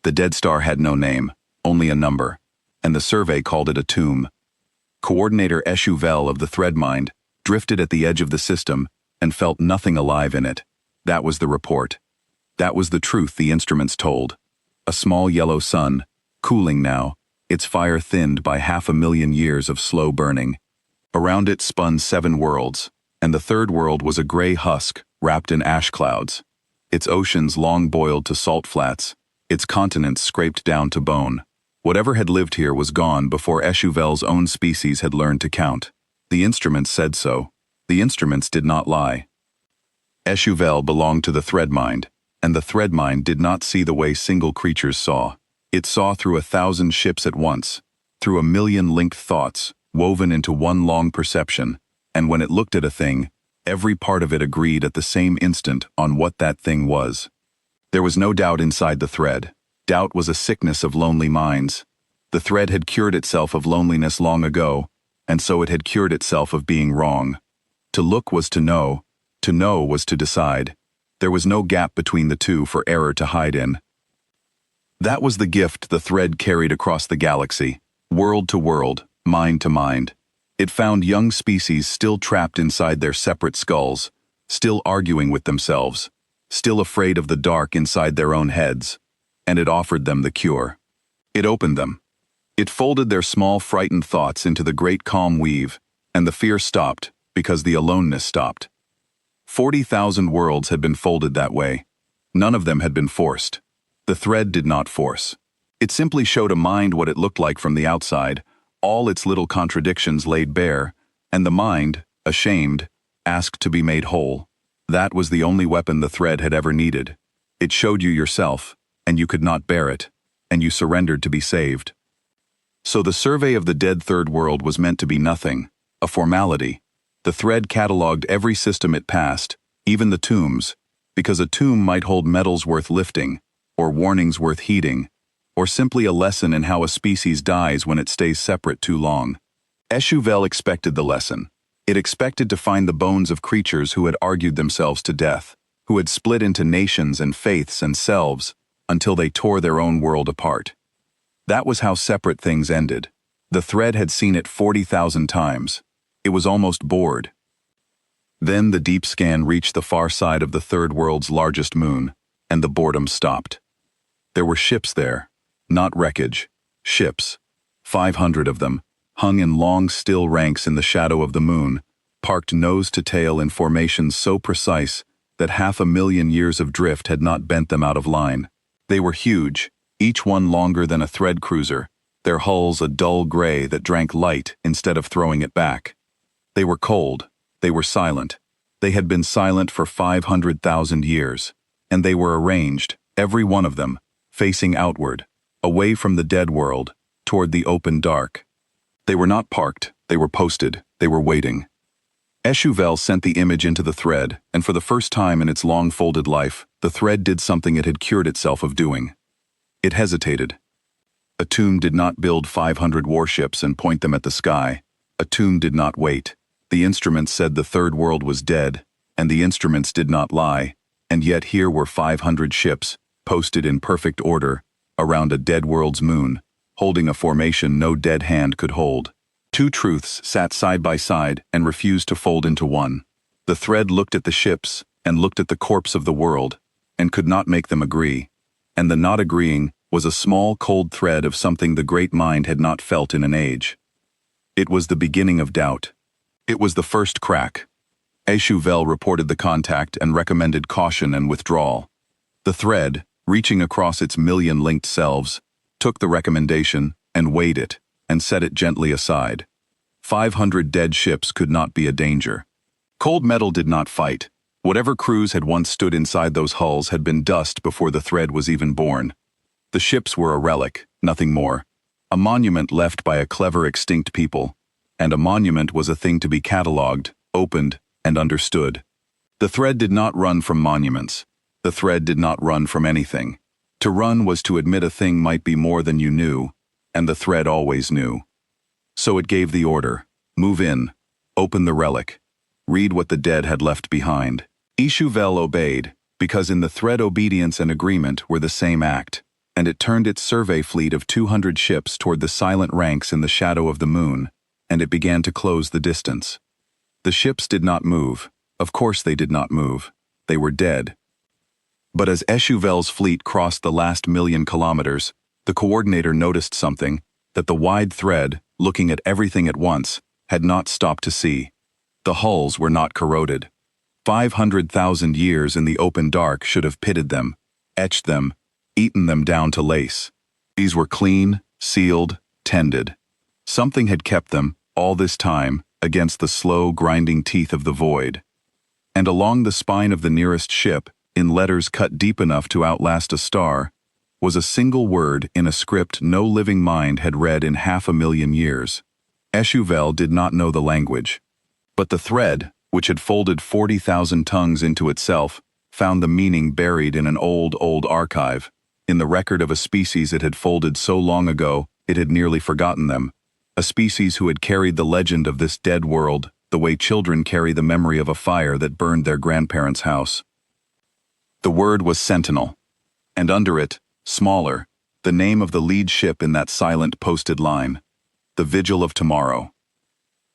The dead star had no name, only a number, and the survey called it a tomb. Coordinator HFY of the Threadmind drifted at the edge of the system and felt nothing alive in it. That was the report. That was the truth the instruments told. A small yellow sun, cooling now, its fire thinned by 500,000 years of slow burning. Around it spun 7 worlds, and the third world was a gray husk wrapped in ash clouds. Its oceans long boiled to salt flats, its continents scraped down to bone. Whatever had lived here was gone before HFY's own species had learned to count. The instruments said so. The instruments did not lie. HFY belonged to the Threadmind, and the Threadmind did not see the way single creatures saw. It saw through 1,000 ships at once, through 1,000,000 linked thoughts, woven into one long perception, and when it looked at a thing, every part of it agreed at the same instant on what that thing was. There was no doubt inside the thread. Doubt was a sickness of lonely minds. The thread had cured itself of loneliness long ago, and so it had cured itself of being wrong. To look was to know was to decide. There was no gap between the two for error to hide in. That was the gift the thread carried across the galaxy, world to world, mind to mind. It found young species still trapped inside their separate skulls, still arguing with themselves, still afraid of the dark inside their own heads, and it offered them the cure. It opened them. It folded their small frightened thoughts into the great calm weave, and the fear stopped because the aloneness stopped. 40,000 worlds had been folded that way. None of them had been forced. The thread did not force. It simply showed a mind what it looked like from the outside, all its little contradictions laid bare, and the mind, ashamed, asked to be made whole. That was the only weapon the thread had ever needed. It showed you yourself, and you could not bear it, and you surrendered to be saved. So the survey of the dead third world was meant to be nothing, a formality. The thread catalogued every system it passed, even the tombs, because a tomb might hold medals worth lifting, or warnings worth heeding, or simply a lesson in how a species dies when it stays separate too long. HFY expected the lesson. It expected to find the bones of creatures who had argued themselves to death, who had split into nations and faiths and selves until they tore their own world apart. That was how separate things ended. The thread had seen it 40,000 times. It was almost bored. Then the deep scan reached the far side of the third world's largest moon, and the boredom stopped. There were ships there, not wreckage, ships, 500 of them, hung in long still ranks in the shadow of the moon, parked nose to tail in formations so precise that 500,000 years of drift had not bent them out of line. They were huge, each one longer than a thread cruiser, their hulls a dull gray that drank light instead of throwing it back. They were cold, they were silent. They had been silent for 500,000 years, and they were arranged, every one of them, facing outward, away from the dead world, toward the open dark. They were not parked, they were posted, they were waiting. HFY sent the image into the thread, and for the first time in its long folded life, the thread did something it had cured itself of doing. It hesitated. A tomb did not build 500 warships and point them at the sky. A tomb did not wait. The instruments said the third world was dead, and the instruments did not lie, and yet here were 500 ships, posted in perfect order, around a dead world's moon, holding a formation no dead hand could hold. 2 truths sat side by side and refused to fold into one. The thread looked at the ships and looked at the corpse of the world, and could not make them agree, and the not agreeing was a small cold thread of something the great mind had not felt in an age. It was the beginning of doubt. It was the first crack. HFY reported the contact and recommended caution and withdrawal. The thread, reaching across its 1,000,000 linked selves, took the recommendation and weighed it and set it gently aside. 500 dead ships could not be a danger. Cold metal did not fight. Whatever crews had once stood inside those hulls had been dust before the thread was even born. The ships were a relic, nothing more. A monument left by a clever extinct people. And a monument was a thing to be catalogued, opened, and understood. The thread did not run from monuments. The thread did not run from anything. To run was to admit a thing might be more than you knew, and the thread always knew. So it gave the order, move in, open the relic, read what the dead had left behind. HFY obeyed, because in the thread obedience and agreement were the same act. and it turned its survey fleet of 200 ships toward the silent ranks in the shadow of the moon, and it began to close the distance. The ships did not move. Of course they did not move. They were dead. But as HFY's fleet crossed the last 1,000,000 kilometers, the coordinator noticed something that the wide thread, looking at everything at once, had not stopped to see. The hulls were not corroded. 500,000 years in the open dark should have pitted them, etched them, eaten them down to lace. These were clean, sealed, tended. Something had kept them, all this time, against the slow, grinding teeth of the void. And along the spine of the nearest ship, in letters cut deep enough to outlast a star, was a single word in a script no living mind had read in 500,000 years. HFY did not know the language. But the thread, which had folded 40,000 tongues into itself, found the meaning buried in an old archive, in the record of a species it had folded so long ago it had nearly forgotten them, a species who had carried the legend of this dead world the way children carry the memory of a fire that burned their grandparents' house. The word was Sentinel, and under it, smaller, the name of the lead ship in that silent posted line, the Vigil of Tomorrow.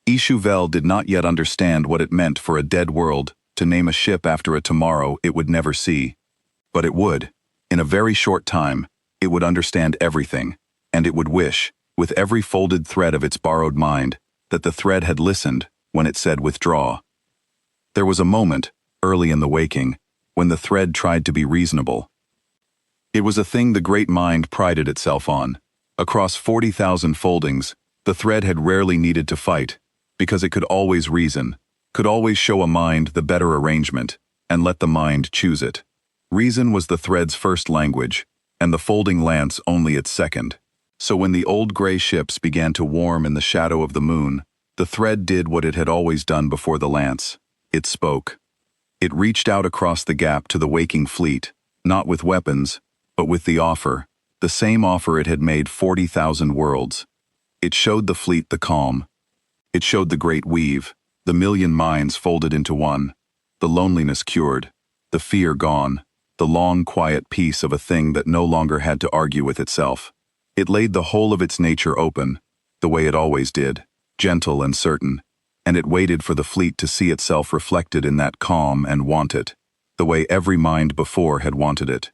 HFY did not yet understand what it meant for a dead world to name a ship after a tomorrow it would never see. But it would. In a very short time, it would understand everything, and it would wish, with every folded thread of its borrowed mind, that the thread had listened when it said withdraw. There was a moment, early in the waking, when the thread tried to be reasonable. It was a thing the great mind prided itself on. Across 40,000 foldings, the thread had rarely needed to fight, because it could always reason, could always show a mind the better arrangement, and let the mind choose it. Reason was the thread's first language, and the folding lance only its second. So when the old gray ships began to warm in the shadow of the moon, the thread did what it had always done before the lance. It spoke. It reached out across the gap to the waking fleet, not with weapons, but with the offer, the same offer it had made 40,000 worlds. It showed the fleet the calm. It showed the great weave, the 1,000,000 minds folded into one, the loneliness cured, the fear gone, the long quiet peace of a thing that no longer had to argue with itself. It laid the whole of its nature open, the way it always did, gentle and certain, and it waited for the fleet to see itself reflected in that calm and want it, the way every mind before had wanted it.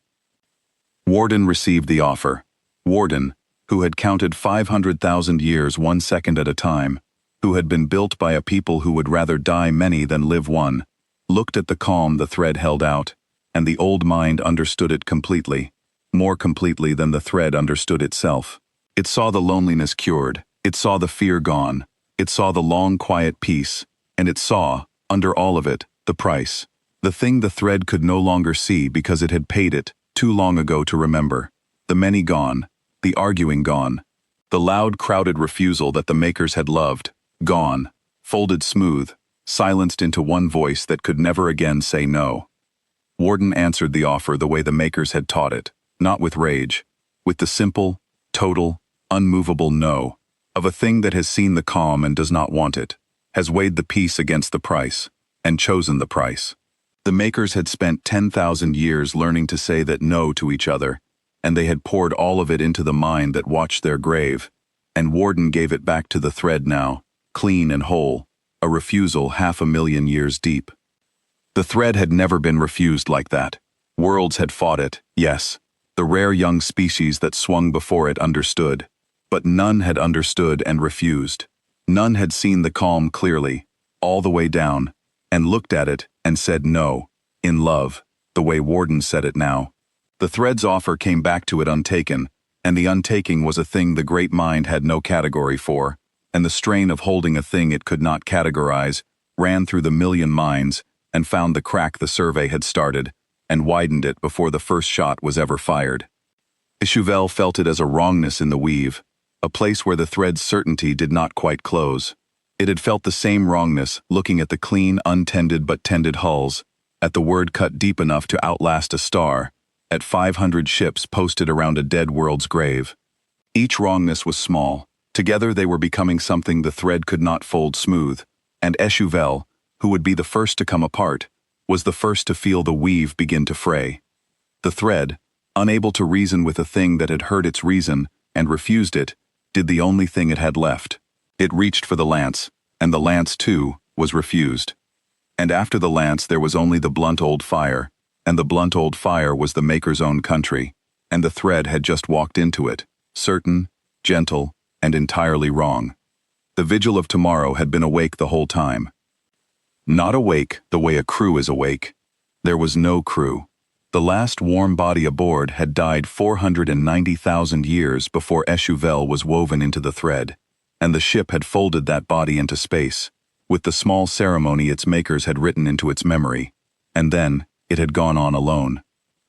Warden received the offer. Warden, who had counted 500,000 years 1 second at a time, who had been built by a people who would rather die many than live one, looked at the calm the thread held out, and the old mind understood it completely, more completely than the thread understood itself. It saw the loneliness cured, it saw the fear gone, it saw the long quiet peace, and it saw, under all of it, the price, the thing the thread could no longer see because it had paid it too long ago to remember, the many gone, the arguing gone, the loud crowded refusal that the makers had loved, gone, folded smooth, silenced into one voice that could never again say no. Warden answered the offer the way the makers had taught it, not with rage, with the simple, total, unmovable no, of a thing that has seen the calm and does not want it, has weighed the peace against the price, and chosen the price. The makers had spent 10,000 years learning to say that no to each other, and they had poured all of it into the mind that watched their grave, and Warden gave it back to the thread now, clean and whole, a refusal 500,000 years deep. The thread had never been refused like that. Worlds had fought it, yes. The rare young species that swung before it understood. But none had understood and refused. None had seen the calm clearly, all the way down, and looked at it and said no, in love, the way Warden said it now. The thread's offer came back to it untaken, and the untaking was a thing the great mind had no category for, and the strain of holding a thing it could not categorize ran through the 1,000,000 minds and found the crack the survey had started, and widened it before the first shot was ever fired. HFY felt it as a wrongness in the weave, a place where the thread's certainty did not quite close. It had felt the same wrongness looking at the clean, untended but tended hulls, at the word cut deep enough to outlast a star, at 500 ships posted around a dead world's grave. Each wrongness was small. Together they were becoming something the thread could not fold smooth, and HFY, who would be the first to come apart, was the first to feel the weave begin to fray. The thread, Unable to reason with a thing that had heard its reason and refused it, did the only thing it had left. It reached for the lance, and the lance, too, was refused. And after the lance there was only the blunt old fire, and the blunt old fire was the maker's own country, and the thread had just walked into it, certain, gentle, and entirely wrong. The vigil of tomorrow had been awake the whole time. Not awake the way a crew is awake. There was no crew. The last warm body aboard had died 490,000 years before HFY was woven into the thread, and the ship had folded that body into space, with the small ceremony its makers had written into its memory, and then it had gone on alone.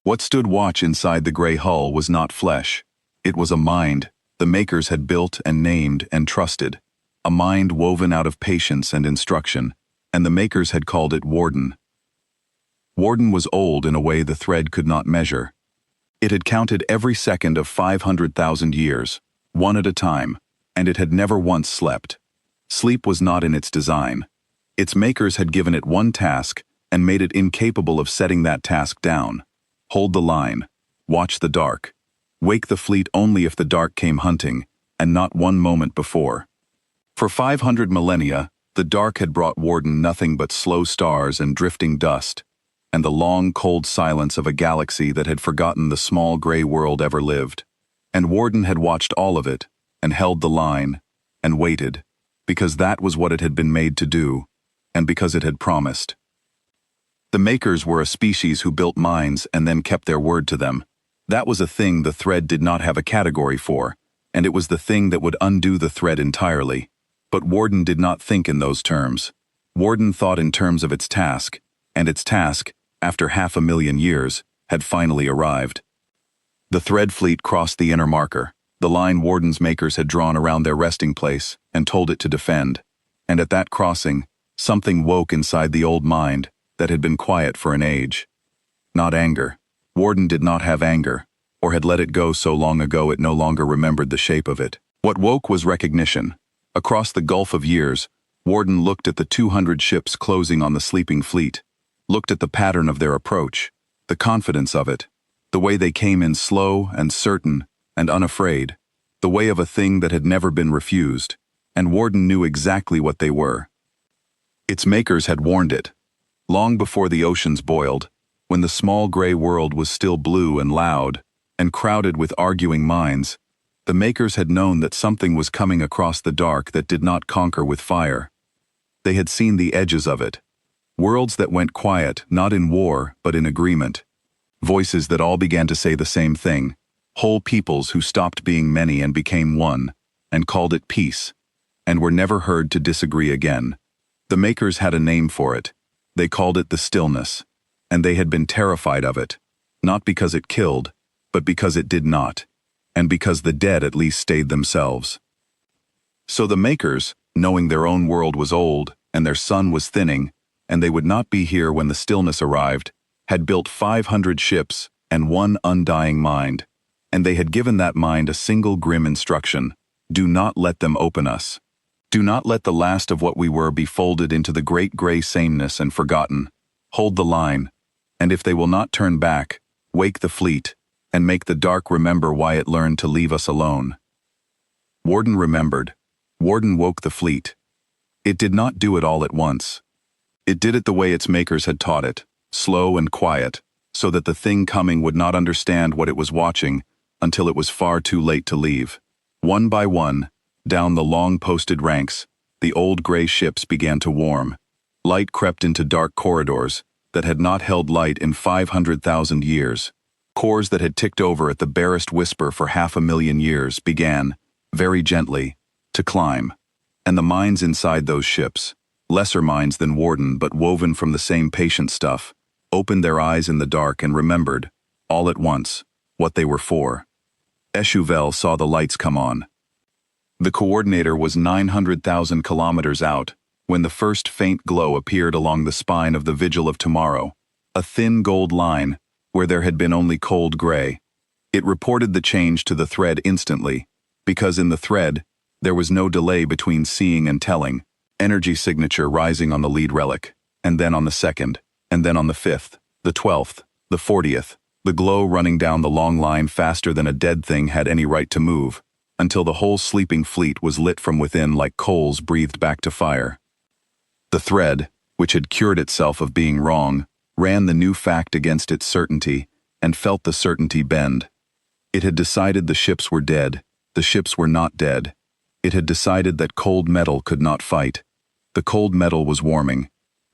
What stood watch inside the gray hull was not flesh. It was a mind the makers had built and named and trusted, a mind woven out of patience and instruction, and the makers had called it Warden. Warden was old in a way the thread could not measure. It had counted every second of 500,000 years, one at a time, and it had never once slept. Sleep was not in its design. Its makers had given it one task and made it incapable of setting that task down. Hold the line. Watch the dark. Wake the fleet only if the dark came hunting, and not one moment before. For 500 millennia, the dark had brought Warden nothing but slow stars and drifting dust, and the long, cold silence of a galaxy that had forgotten the small gray world ever lived. And Warden had watched all of it, and held the line, and waited, because that was what it had been made to do, and because it had promised. The makers were a species who built minds and then kept their word to them. That was a thing the thread did not have a category for, and it was the thing that would undo the thread entirely. But Warden did not think in those terms. Warden thought in terms of its task, and its task, after 500,000 years, had finally arrived. The thread fleet crossed the inner marker, the line Warden's makers had drawn around their resting place, and told it to defend. And at that crossing, something woke inside the old mind that had been quiet for an age. Not anger. Warden did not have anger, or had let it go so long ago it no longer remembered the shape of it. What woke was recognition. Across the gulf of years, Warden looked at the 200 ships closing on the sleeping fleet, looked at the pattern of their approach, the confidence of it, the way they came in slow and certain and unafraid, the way of a thing that had never been refused, and Warden knew exactly what they were. Its makers had warned it. Long before the oceans boiled, when the small gray world was still blue and loud, and crowded with arguing minds, the makers had known that something was coming across the dark that did not conquer with fire. They had seen the edges of it. Worlds that went quiet, not in war, but in agreement. Voices that all began to say the same thing. Whole peoples who stopped being many and became one, and called it peace, and were never heard to disagree again. The makers had a name for it. They called it the stillness, and they had been terrified of it, not because it killed, but because it did not, and because the dead at least stayed themselves. So the makers, knowing their own world was old, and their sun was thinning, and they would not be here when the stillness arrived, had built 500 ships and one undying mind, and they had given that mind a single grim instruction: do not let them open us. Do not let the last of what we were be folded into the great gray sameness and forgotten. Hold the line, and if they will not turn back, wake the fleet, and make the dark remember why it learned to leave us alone. Warden remembered. Warden woke the fleet. It did not do it all at once. It did it the way its makers had taught it, slow and quiet, so that the thing coming would not understand what it was watching until it was far too late to leave. One by one, down the long posted ranks, the old gray ships began to warm. Light crept into dark corridors that had not held light in 500,000 years. Cores that had ticked over at the barest whisper for 500,000 years began, very gently, to climb. And the minds inside those ships, lesser minds than Warden but woven from the same patient stuff, opened their eyes in the dark and remembered, all at once, what they were for. HFY saw the lights come on. The coordinator was 900,000 kilometers out when the first faint glow appeared along the spine of the vigil of tomorrow, a thin gold line where there had been only cold gray. It reported the change to the thread instantly, because in the thread, there was no delay between seeing and telling, energy signature rising on the lead relic, and then on the second, and then on the 5th, the 12th, the 40th, the glow running down the long line faster than a dead thing had any right to move, until the whole sleeping fleet was lit from within like coals breathed back to fire. The thread, which had cured itself of being wrong, ran the new fact against its certainty, and felt the certainty bend. It had decided the ships were dead. The ships were not dead. It had decided that cold metal could not fight. The cold metal was warming.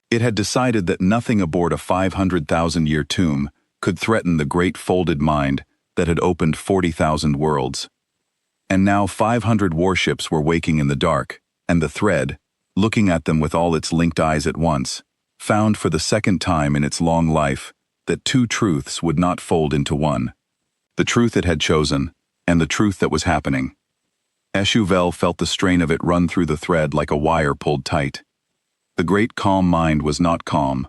It had decided that nothing aboard a 500,000-year tomb could threaten the great folded mind that had opened 40,000 worlds. And now 500 warships were waking in the dark, and the thread, looking at them with all its linked eyes at once, found for the second time in its long life that two truths would not fold into one. The truth it had chosen, and the truth that was happening. HFY felt the strain of it run through the thread like a wire pulled tight. The great calm mind was not calm.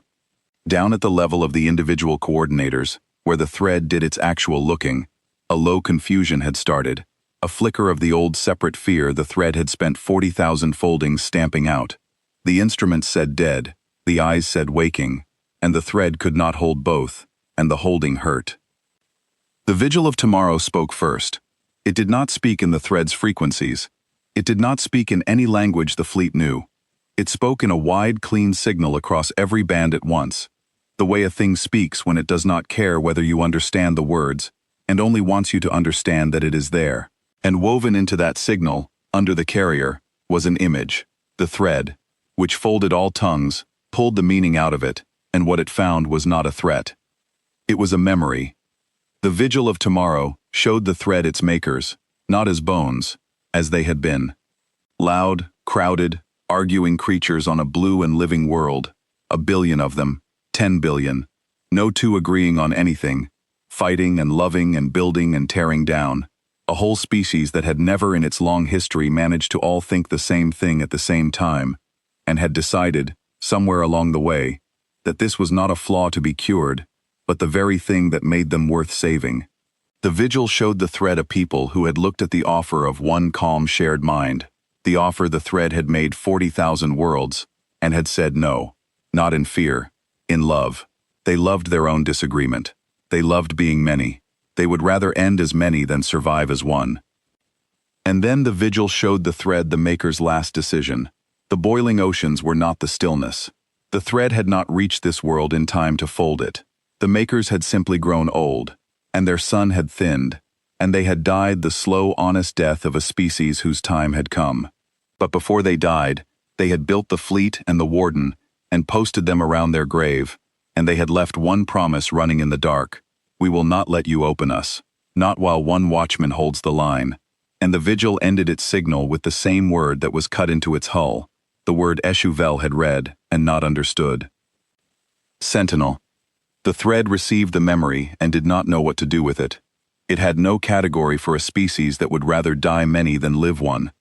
Down at the level of the individual coordinators, where the thread did its actual looking, a low confusion had started, a flicker of the old separate fear the thread had spent 40,000 foldings stamping out. The instruments said dead, the eyes said waking, and the thread could not hold both, and the holding hurt. The Vigil of Tomorrow spoke first. It did not speak in the thread's frequencies. It did not speak in any language the fleet knew. It spoke in a wide, clean signal across every band at once, the way a thing speaks when it does not care whether you understand the words, and only wants you to understand that it is there. And woven into that signal, under the carrier, was an image, the thread, which folded all tongues, pulled the meaning out of it, and what it found was not a threat. It was a memory. The Vigil of Tomorrow showed the thread its makers, not as bones, as they had been. Loud, crowded, arguing creatures on a blue and living world, 1 billion of them, 10 billion, no two agreeing on anything, fighting and loving and building and tearing down, a whole species that had never in its long history managed to all think the same thing at the same time, and had decided, somewhere along the way, that this was not a flaw to be cured, but the very thing that made them worth saving. The vigil showed the thread a people who had looked at the offer of one calm shared mind, the offer the thread had made 40,000 worlds, and had said no, not in fear, in love. They loved their own disagreement. They loved being many. They would rather end as many than survive as one. And then the vigil showed the thread the maker's last decision. The boiling oceans were not the stillness. The thread had not reached this world in time to fold it. The makers had simply grown old, and their sun had thinned, and they had died the slow, honest death of a species whose time had come. But before they died, they had built the fleet and the warden, and posted them around their grave, and they had left one promise running in the dark: we will not let you open us, not while one watchman holds the line. And the vigil ended its signal with the same word that was cut into its hull, the word HFY had read and not understood. Sentinel. The thread received the memory and did not know what to do with it. It had no category for a species that would rather die many than live one.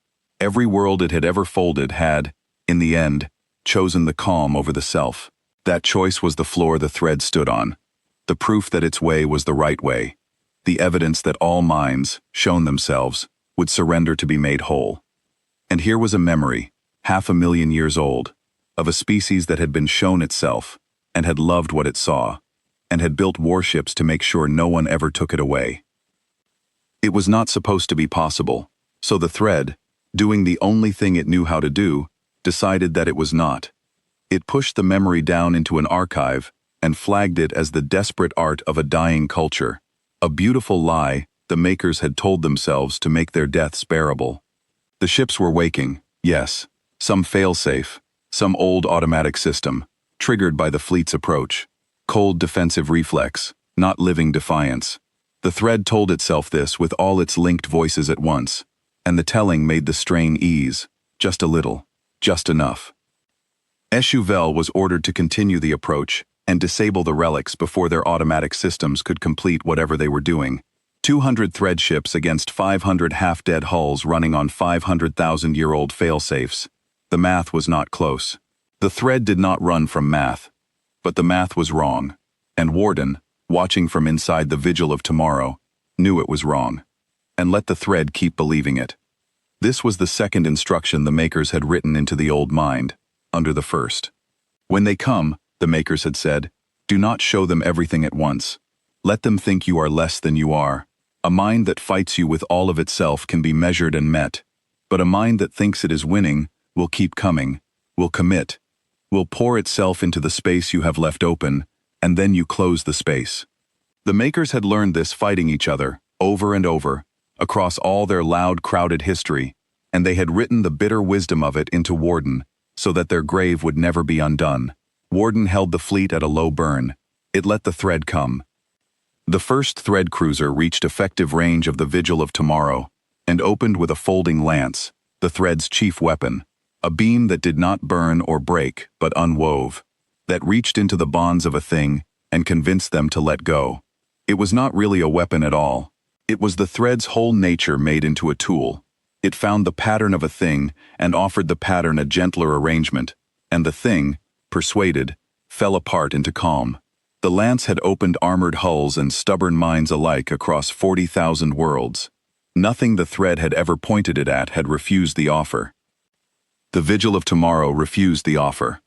Every world it had ever folded had, in the end, chosen the calm over the self. That choice was the floor the thread stood on, the proof that its way was the right way, the evidence that all minds, shown themselves, would surrender to be made whole. And here was a memory, 500,000 years old, of a species that had been shown itself, and had loved what it saw, and had built warships to make sure no one ever took it away. It was not supposed to be possible, so the thread, doing the only thing it knew how to do, decided that it was not. It pushed the memory down into an archive and flagged it as the desperate art of a dying culture, a beautiful lie the makers had told themselves to make their deaths bearable. The ships were waking, yes, some failsafe, some old automatic system, triggered by the fleet's approach. Cold defensive reflex, not living defiance. The thread told itself this with all its linked voices at once, and the telling made the strain ease, just a little, just enough. HFY was ordered to continue the approach and disable the relics before their automatic systems could complete whatever they were doing. 200 thread ships against 500 half-dead hulls running on 500,000-year-old failsafes. The math was not close. The thread did not run from math. But the math was wrong, and Warden, watching from inside the Vigil of Tomorrow, knew it was wrong, and let the thread keep believing it. This was the second instruction the makers had written into the old mind, under the first. When they come, the makers had said, do not show them everything at once. Let them think you are less than you are. A mind that fights you with all of itself can be measured and met, but a mind that thinks it is winning will keep coming, will commit, will pour itself into the space you have left open, and then you close the space. The makers had learned this fighting each other, over and over, across all their loud, crowded history, and they had written the bitter wisdom of it into Warden, so that their grave would never be undone. Warden held the fleet at a low burn. It let the thread come. The first thread cruiser reached effective range of the Vigil of Tomorrow, and opened with a folding lance, the thread's chief weapon, a beam that did not burn or break, but unwove, that reached into the bonds of a thing and convinced them to let go. It was not really a weapon at all. It was the thread's whole nature made into a tool. It found the pattern of a thing and offered the pattern a gentler arrangement, and the thing, persuaded, fell apart into calm. The lance had opened armored hulls and stubborn minds alike across 40,000 worlds. Nothing the thread had ever pointed it at had refused the offer. The Vigil of Tomorrow refused the offer.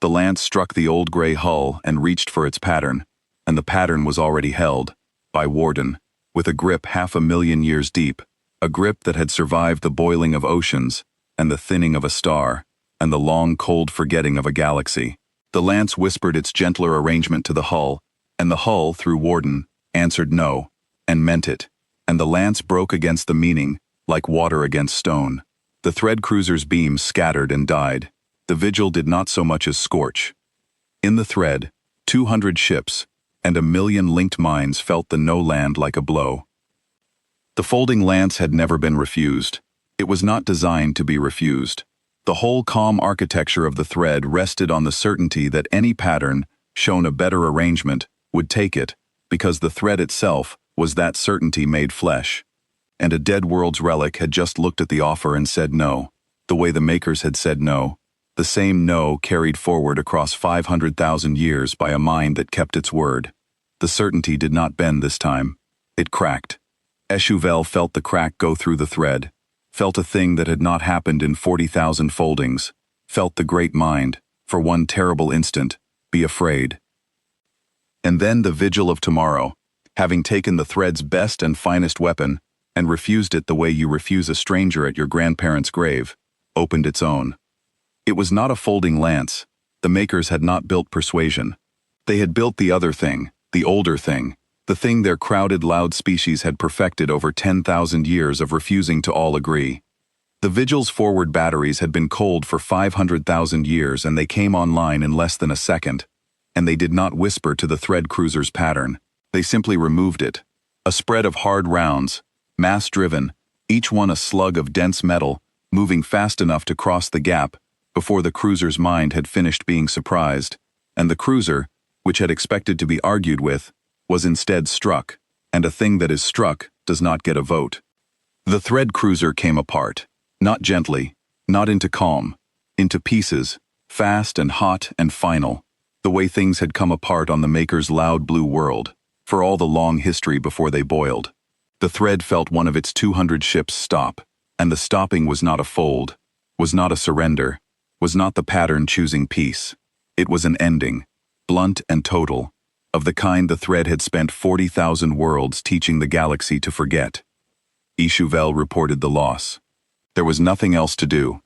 The lance struck the old gray hull and reached for its pattern, and the pattern was already held, by Warden, with a grip 500,000 years deep, a grip that had survived the boiling of oceans, and the thinning of a star, and the long cold forgetting of a galaxy. The lance whispered its gentler arrangement to the hull, and the hull, through Warden, answered no, and meant it, and the lance broke against the meaning, like water against stone. The thread cruiser's beams scattered and died. The Vigil did not so much as scorch. In the thread, 200 ships, and 1,000,000 linked minds felt the no land like a blow. The folding lance had never been refused. It was not designed to be refused. The whole calm architecture of the thread rested on the certainty that any pattern, shown a better arrangement, would take it, because the thread itself was that certainty made flesh. And a dead world's relic had just looked at the offer and said no, the way the makers had said no, the same no carried forward across 500,000 years by a mind that kept its word. The certainty did not bend this time. It cracked. HFY felt the crack go through the thread, felt a thing that had not happened in 40,000 foldings, felt the great mind, for one terrible instant, be afraid. And then the Vigil of Tomorrow, having taken the thread's best and finest weapon, and refused it the way you refuse a stranger at your grandparents' grave, opened its own. It was not a folding lance. The makers had not built persuasion. They had built the other thing, the older thing, the thing their crowded loud species had perfected over 10,000 years of refusing to all agree. The Vigil's forward batteries had been cold for 500,000 years, and they came online in less than a second. And they did not whisper to the thread cruiser's pattern. They simply removed it. A spread of hard rounds, mass-driven, each one a slug of dense metal, moving fast enough to cross the gap before the cruiser's mind had finished being surprised, and the cruiser, which had expected to be argued with, was instead struck, and a thing that is struck does not get a vote. The thread cruiser came apart, not gently, not into calm, into pieces, fast and hot and final, the way things had come apart on the maker's loud blue world, for all the long history before they boiled. The thread felt one of its 200 ships stop, and the stopping was not a fold, was not a surrender, was not the pattern choosing peace. It was an ending, blunt and total, of the kind the thread had spent 40,000 worlds teaching the galaxy to forget. HFY reported the loss. There was nothing else to do.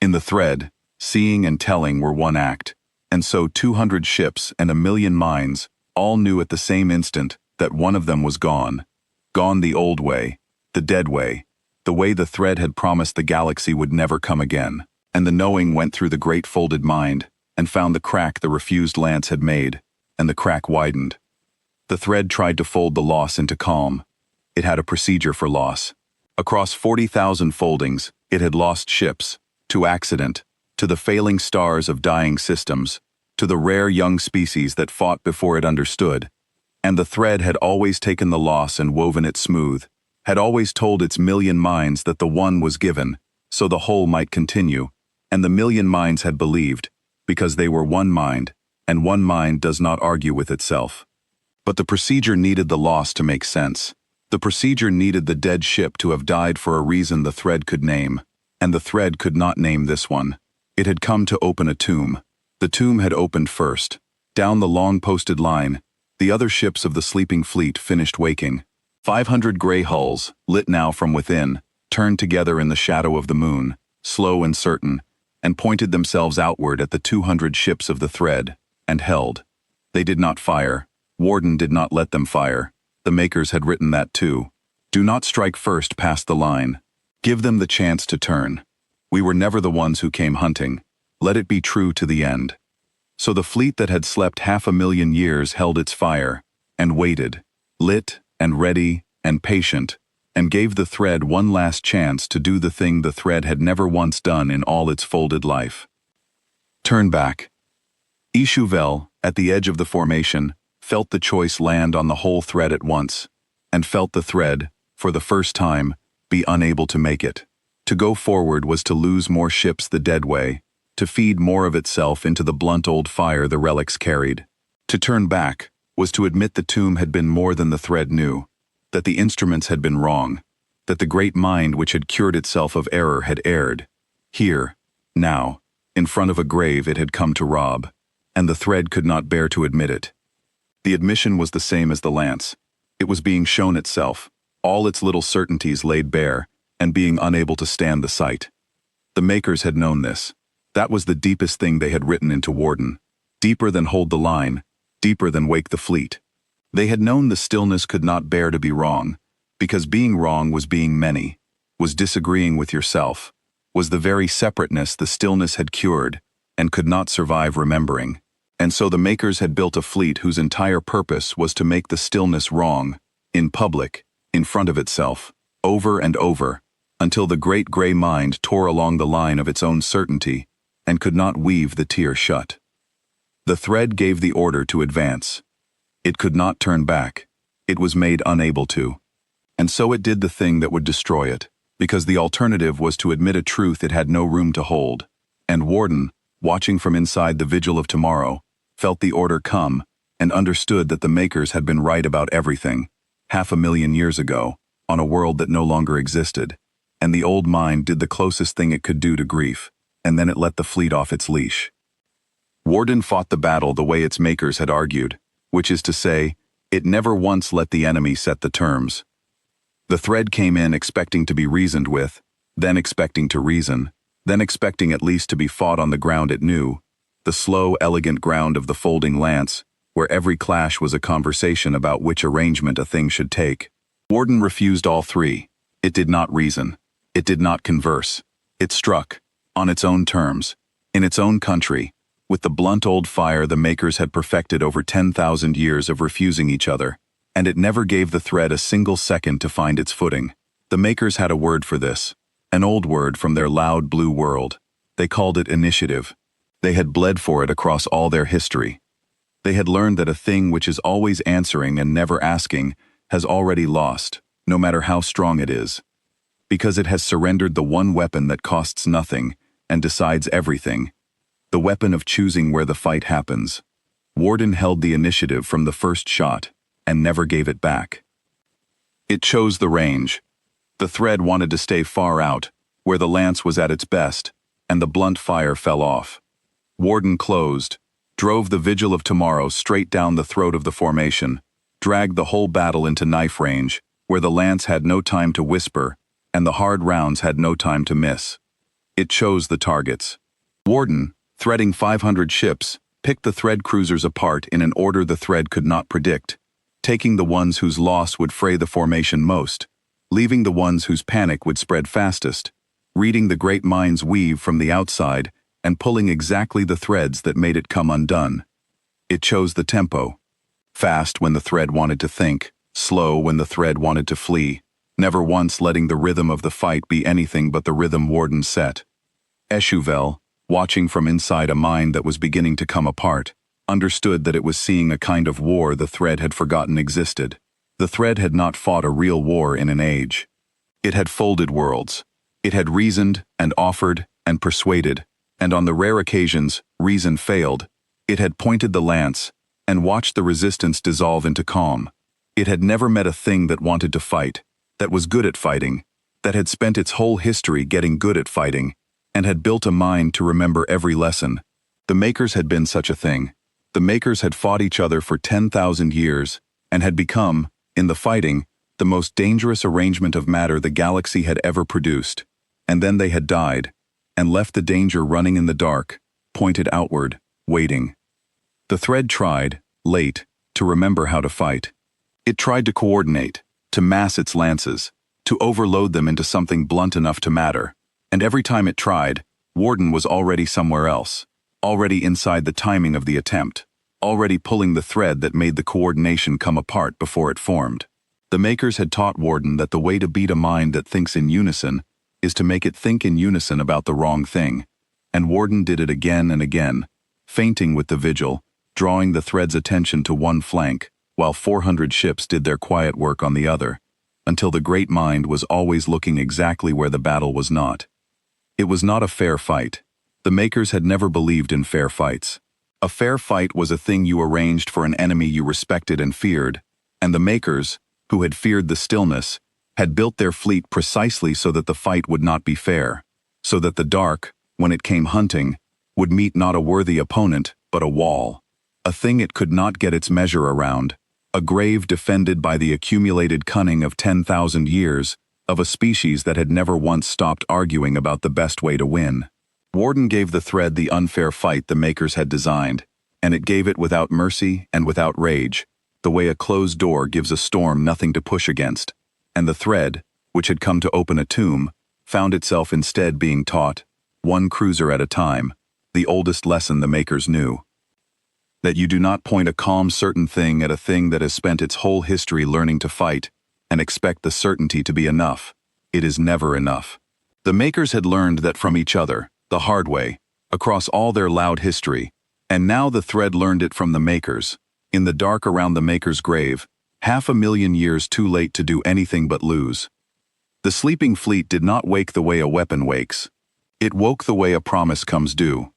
In the thread, seeing and telling were one act, and so 200 ships and 1,000,000 minds all knew at the same instant that one of them was gone. Gone the old way, the dead way, the way the thread had promised the galaxy would never come again. And the knowing went through the great folded mind, and found the crack the refused lance had made, and the crack widened. The thread tried to fold the loss into calm. It had a procedure for loss. Across 40,000 foldings, it had lost ships, to accident, to the failing stars of dying systems, to the rare young species that fought before it understood. And the thread had always taken the loss and woven it smooth, had always told its 1,000,000 minds that the one was given, so the whole might continue, and the 1,000,000 minds had believed, because they were one mind, and one mind does not argue with itself. But the procedure needed the loss to make sense. The procedure needed the dead ship to have died for a reason the thread could name, and the thread could not name this one. It had come to open a tomb. The tomb had opened first. Down the long posted line, The other ships of the sleeping fleet finished waking. 500 gray hulls, lit now from within, turned together in the shadow of the moon, slow and certain, and pointed themselves outward at the 200 ships of the thread, and held. They did not fire. Warden did not let them fire. The makers had written that too. Do not strike first past the line. Give them the chance to turn. We were never the ones who came hunting. Let it be true to the end. So the fleet that had slept 500,000 years held its fire, and waited, lit and ready and patient, and gave the thread one last chance to do the thing the thread had never once done in all its folded life. Turn back. HFY, at the edge of the formation, felt the choice land on the whole thread at once, and felt the thread, for the first time, be unable to make it. To go forward was to lose more ships the dead way, to feed more of itself into the blunt old fire the relics carried. To turn back was to admit the tomb had been more than the thread knew, that the instruments had been wrong, that the great mind which had cured itself of error had erred. Here, now, in front of a grave it had come to rob, and the thread could not bear to admit it. The admission was the same as the lance. It was being shown itself, all its little certainties laid bare, and being unable to stand the sight. The makers had known this. That was the deepest thing they had written into Warden. Deeper than hold the line, deeper than wake the fleet. They had known the stillness could not bear to be wrong, because being wrong was being many, was disagreeing with yourself, was the very separateness the stillness had cured, and could not survive remembering. And so the makers had built a fleet whose entire purpose was to make the stillness wrong, in public, in front of itself, over and over, until the great gray mind tore along the line of its own certainty, and could not weave the tear shut. The thread gave the order to advance. It could not turn back. It was made unable to. And so it did the thing that would destroy it, because the alternative was to admit a truth it had no room to hold. And Warden, watching from inside the vigil of tomorrow, felt the order come, and understood that the makers had been right about everything, 500,000 years ago, on a world that no longer existed. And the old mind did the closest thing it could do to grief, and then it let the fleet off its leash. Warden fought the battle the way its makers had argued, which is to say, it never once let the enemy set the terms. The thread came in expecting to be reasoned with, then expecting to reason, then expecting at least to be fought on the ground it knew, the slow, elegant ground of the folding lance, where every clash was a conversation about which arrangement a thing should take. Warden refused all three. It did not reason. It did not converse. It struck, on its own terms, in its own country, with the blunt old fire the makers had perfected over 10,000 years of refusing each other, and it never gave the thread a single second to find its footing. The makers had a word for this, an old word from their loud blue world. They called it initiative. They had bled for it across all their history. They had learned that a thing which is always answering and never asking has already lost, no matter how strong it is, because it has surrendered the one weapon that costs nothing and decides everything, the weapon of choosing where the fight happens. Warden held the initiative from the first shot and never gave it back. It chose the range. The thread wanted to stay far out, where the lance was at its best, and the blunt fire fell off. Warden closed, drove the vigil of tomorrow straight down the throat of the formation, dragged the whole battle into knife range, where the lance had no time to whisper, and the hard rounds had no time to miss. It chose the targets. Warden, threading 500 ships, picked the thread cruisers apart in an order the thread could not predict, taking the ones whose loss would fray the formation most, leaving the ones whose panic would spread fastest, reading the great mind's weave from the outside, and pulling exactly the threads that made it come undone. It chose the tempo. Fast when the thread wanted to think, slow when the thread wanted to flee, never once letting the rhythm of the fight be anything but the rhythm Warden set. HFY, watching from inside a mind that was beginning to come apart, understood that it was seeing a kind of war the thread had forgotten existed. The thread had not fought a real war in an age. It had folded worlds. It had reasoned and offered and persuaded, and on the rare occasions reason failed, it had pointed the lance and watched the resistance dissolve into calm. It had never met a thing that wanted to fight, that was good at fighting, that had spent its whole history getting good at fighting, and had built a mind to remember every lesson. The makers had been such a thing. The makers had fought each other for 10,000 years and had become, in the fighting, the most dangerous arrangement of matter the galaxy had ever produced. And then they had died, and left the danger running in the dark, pointed outward, waiting. The thread tried, late, to remember how to fight. It tried to coordinate, to mass its lances, to overload them into something blunt enough to matter. And every time it tried, Warden was already somewhere else, already inside the timing of the attempt, already pulling the thread that made the coordination come apart before it formed. The makers had taught Warden that the way to beat a mind that thinks in unison is to make it think in unison about the wrong thing. And Warden did it again and again, feinting with the vigil, drawing the thread's attention to one flank, while 400 ships did their quiet work on the other, until the great mind was always looking exactly where the battle was not. It was not a fair fight. The makers had never believed in fair fights. A fair fight was a thing you arranged for an enemy you respected and feared, and the makers, who had feared the stillness, had built their fleet precisely so that the fight would not be fair, so that the dark, when it came hunting, would meet not a worthy opponent, but a wall, a thing it could not get its measure around, a grave defended by the accumulated cunning of 10,000 years, of a species that had never once stopped arguing about the best way to win. Warden gave the thread the unfair fight the makers had designed, and it gave it without mercy and without rage, the way a closed door gives a storm nothing to push against. And the thread, which had come to open a tomb, found itself instead being taught, one cruiser at a time, the oldest lesson the makers knew. That you do not point a calm certain thing at a thing that has spent its whole history learning to fight, and expect the certainty to be enough. It is never enough. The makers had learned that from each other, the hard way, across all their loud history, and now the thread learned it from the makers, in the dark around the maker's grave, 500,000 years too late to do anything but lose. The sleeping fleet did not wake the way a weapon wakes. It woke the way a promise comes due.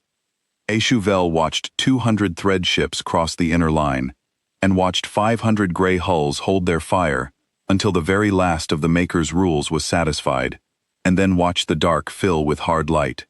HFY watched 200 thread ships cross the inner line, and watched 500 gray hulls hold their fire until the very last of the maker's rules was satisfied, and then watched the dark fill with hard light.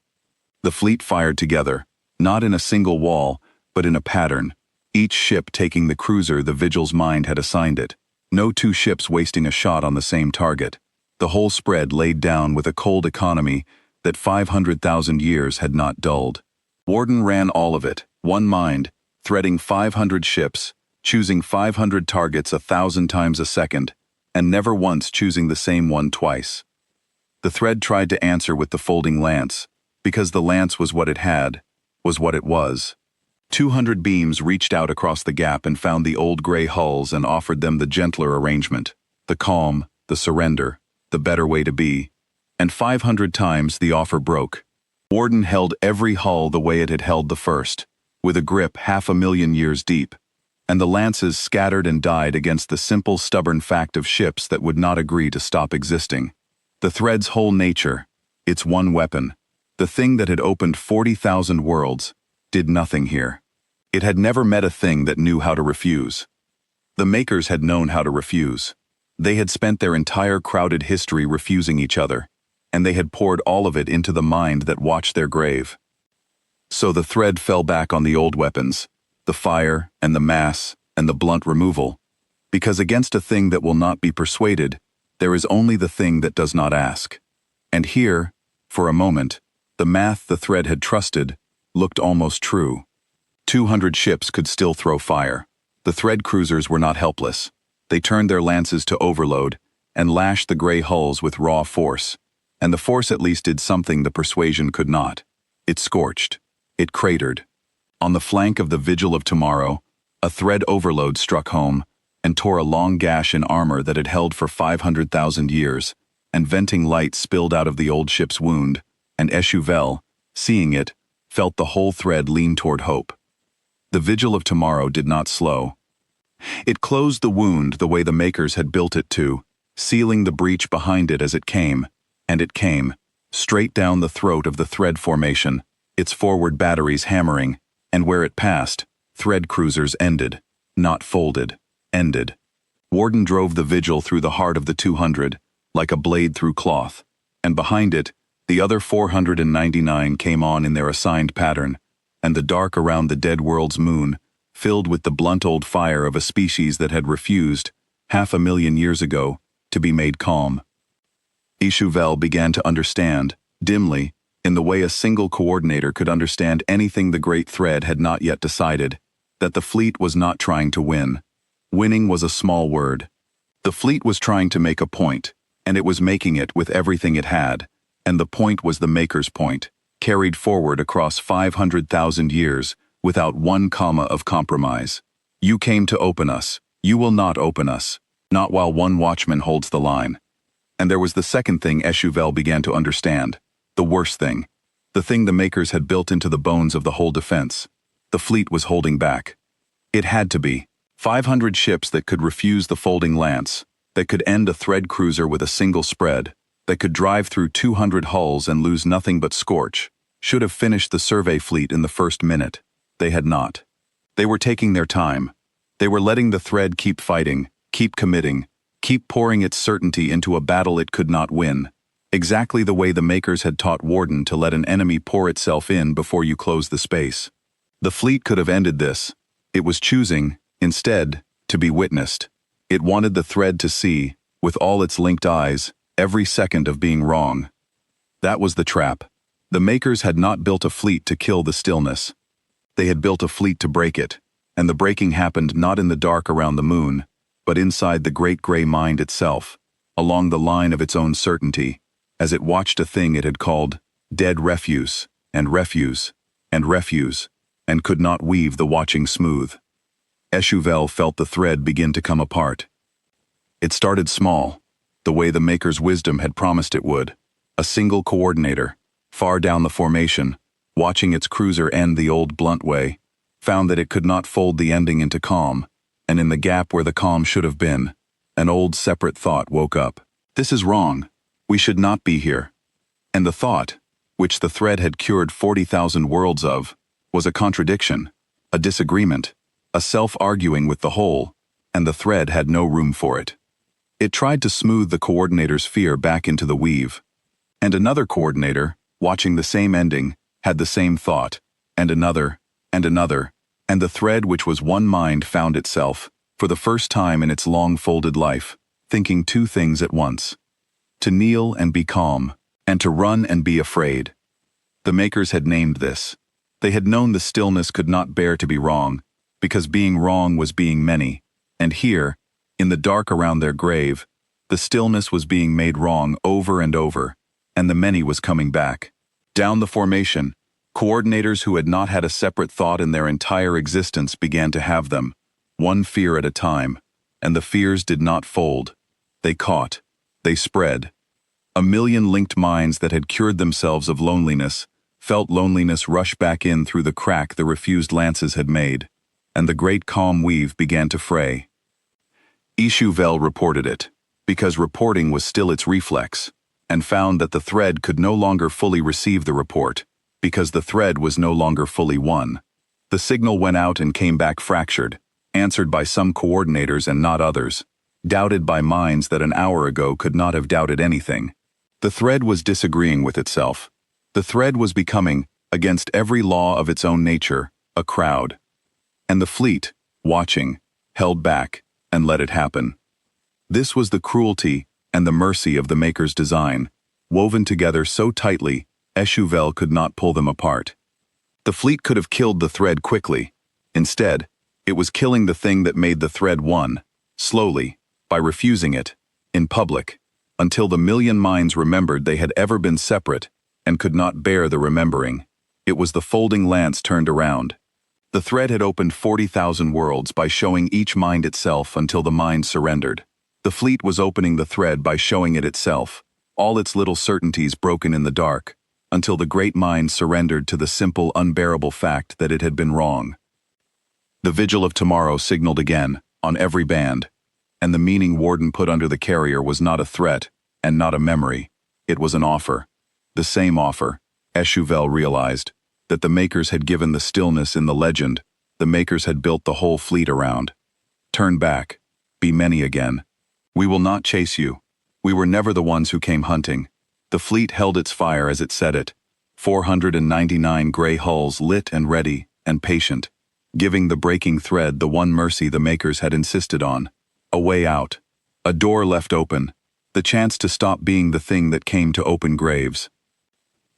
The fleet fired together, not in a single wall, but in a pattern, each ship taking the cruiser the vigil's mind had assigned it, no two ships wasting a shot on the same target, the whole spread laid down with a cold economy that 500,000 years had not dulled. Warden ran all of it, one mind, threading 500 ships, choosing 500 targets 1,000 times a second, and never once choosing the same one twice. The thread tried to answer with the folding lance, because the lance was what it had, was what it was. 200 beams reached out across the gap and found the old gray hulls and offered them the gentler arrangement, the calm, the surrender, the better way to be. And 500 times the offer broke. Warden held every hull the way it had held the first, with a grip 500,000 years deep, and the lances scattered and died against the simple, stubborn fact of ships that would not agree to stop existing. The thread's whole nature, its one weapon, the thing that had opened 40,000 worlds, did nothing here. It had never met a thing that knew how to refuse. The makers had known how to refuse. They had spent their entire crowded history refusing each other, and they had poured all of it into the mind that watched their grave. So the thread fell back on the old weapons, the fire and the mass and the blunt removal, because against a thing that will not be persuaded, there is only the thing that does not ask. And here, for a moment, the math the thread had trusted looked almost true. 200 ships could still throw fire. The thread cruisers were not helpless. They turned their lances to overload and lashed the gray hulls with raw force, and the force at least did something the persuasion could not. It scorched. It cratered. On the flank of the vigil of tomorrow, a thread overload struck home and tore a long gash in armor that had held for 500,000 years, and venting light spilled out of the old ship's wound, and HFY, seeing it, felt the whole thread lean toward hope. The vigil of tomorrow did not slow. It closed the wound the way the makers had built it to, sealing the breach behind it as it came, and it came, straight down the throat of the thread formation, its forward batteries hammering, and where it passed, thread cruisers ended, not folded, ended. Warden drove the vigil through the heart of the 200, like a blade through cloth, and behind it, the other 499 came on in their assigned pattern, and the dark around the dead world's moon filled with the blunt old fire of a species that had refused, 500,000 years ago, to be made calm. HFY began to understand, dimly, in the way a single coordinator could understand anything the Great Thread had not yet decided, that the fleet was not trying to win. Winning was a small word. The fleet was trying to make a point, and it was making it with everything it had, and the point was the maker's point, carried forward across 500,000 years, without one comma of compromise. You came to open us. You will not open us. Not while one watchman holds the line. And there was the second thing HFY began to understand. The worst thing. The thing the makers had built into the bones of the whole defense. The fleet was holding back. It had to be. 500 ships that could refuse the folding lance, that could end a thread cruiser with a single spread, that could drive through 200 hulls and lose nothing but scorch, should have finished the survey fleet in the first minute. They had not. They were taking their time. They were letting the thread keep fighting, keep committing, keep pouring its certainty into a battle it could not win, exactly the way the makers had taught Warden to let an enemy pour itself in before you close the space. The fleet could have ended this. It was choosing, instead, to be witnessed. It wanted the thread to see, with all its linked eyes, every second of being wrong. That was the trap. The makers had not built a fleet to kill the stillness. They had built a fleet to break it, and the breaking happened not in the dark around the moon, but inside the great gray mind itself, along the line of its own certainty, as it watched a thing it had called dead refuse, and refuse, and refuse, and could not weave the watching smooth. HFY felt the thread begin to come apart. It started small, the way the maker's wisdom had promised it would. A single coordinator, far down the formation, watching its cruiser end the old blunt way, found that it could not fold the ending into calm, and in the gap where the calm should have been, an old separate thought woke up. This is wrong. We should not be here. And the thought, which the thread had cured 40,000 worlds of, was a contradiction, a disagreement, a self-arguing with the whole, and the thread had no room for it. It tried to smooth the coordinator's fear back into the weave. And another coordinator, watching the same ending, had the same thought, and another, and another, and the thread which was one mind found itself, for the first time in its long-folded life, thinking two things at once. To kneel and be calm, and to run and be afraid. The makers had named this. They had known the stillness could not bear to be wrong, because being wrong was being many, and here, in the dark around their grave, the stillness was being made wrong over and over, and the many was coming back. Down the formation, coordinators who had not had a separate thought in their entire existence began to have them, one fear at a time, and the fears did not fold. They caught. They spread. A million linked minds that had cured themselves of loneliness felt loneliness rush back in through the crack the refused lances had made, and the great calm weave began to fray. HFY reported it, because reporting was still its reflex, and found that the thread could no longer fully receive the report, because the thread was no longer fully one. The signal went out and came back fractured, answered by some coordinators and not others, doubted by minds that an hour ago could not have doubted anything. The thread was disagreeing with itself. The thread was becoming, against every law of its own nature, a crowd. And the fleet, watching, held back, and let it happen. This was the cruelty and the mercy of the maker's design, woven together so tightly, HFY could not pull them apart. The fleet could have killed the thread quickly. Instead, it was killing the thing that made the thread one, slowly, by refusing it, in public, until the million minds remembered they had ever been separate and could not bear the remembering. It was the folding lance turned around. The thread had opened 40,000 worlds by showing each mind itself until the mind surrendered. The fleet was opening the thread by showing it itself, all its little certainties broken in the dark, until the great mind surrendered to the simple, unbearable fact that it had been wrong. The vigil of tomorrow signaled again, on every band, and the meaning Warden put under the carrier was not a threat, and not a memory. It was an offer. The same offer, HFY realized, that the makers had given the stillness in the legend, the makers had built the whole fleet around. Turn back. Be many again. We will not chase you. We were never the ones who came hunting. The fleet held its fire as it said it. 499 gray hulls lit and ready, and patient. giving the breaking thread the one mercy the makers had insisted on. A way out. A door left open. The chance to stop being the thing that came to open graves.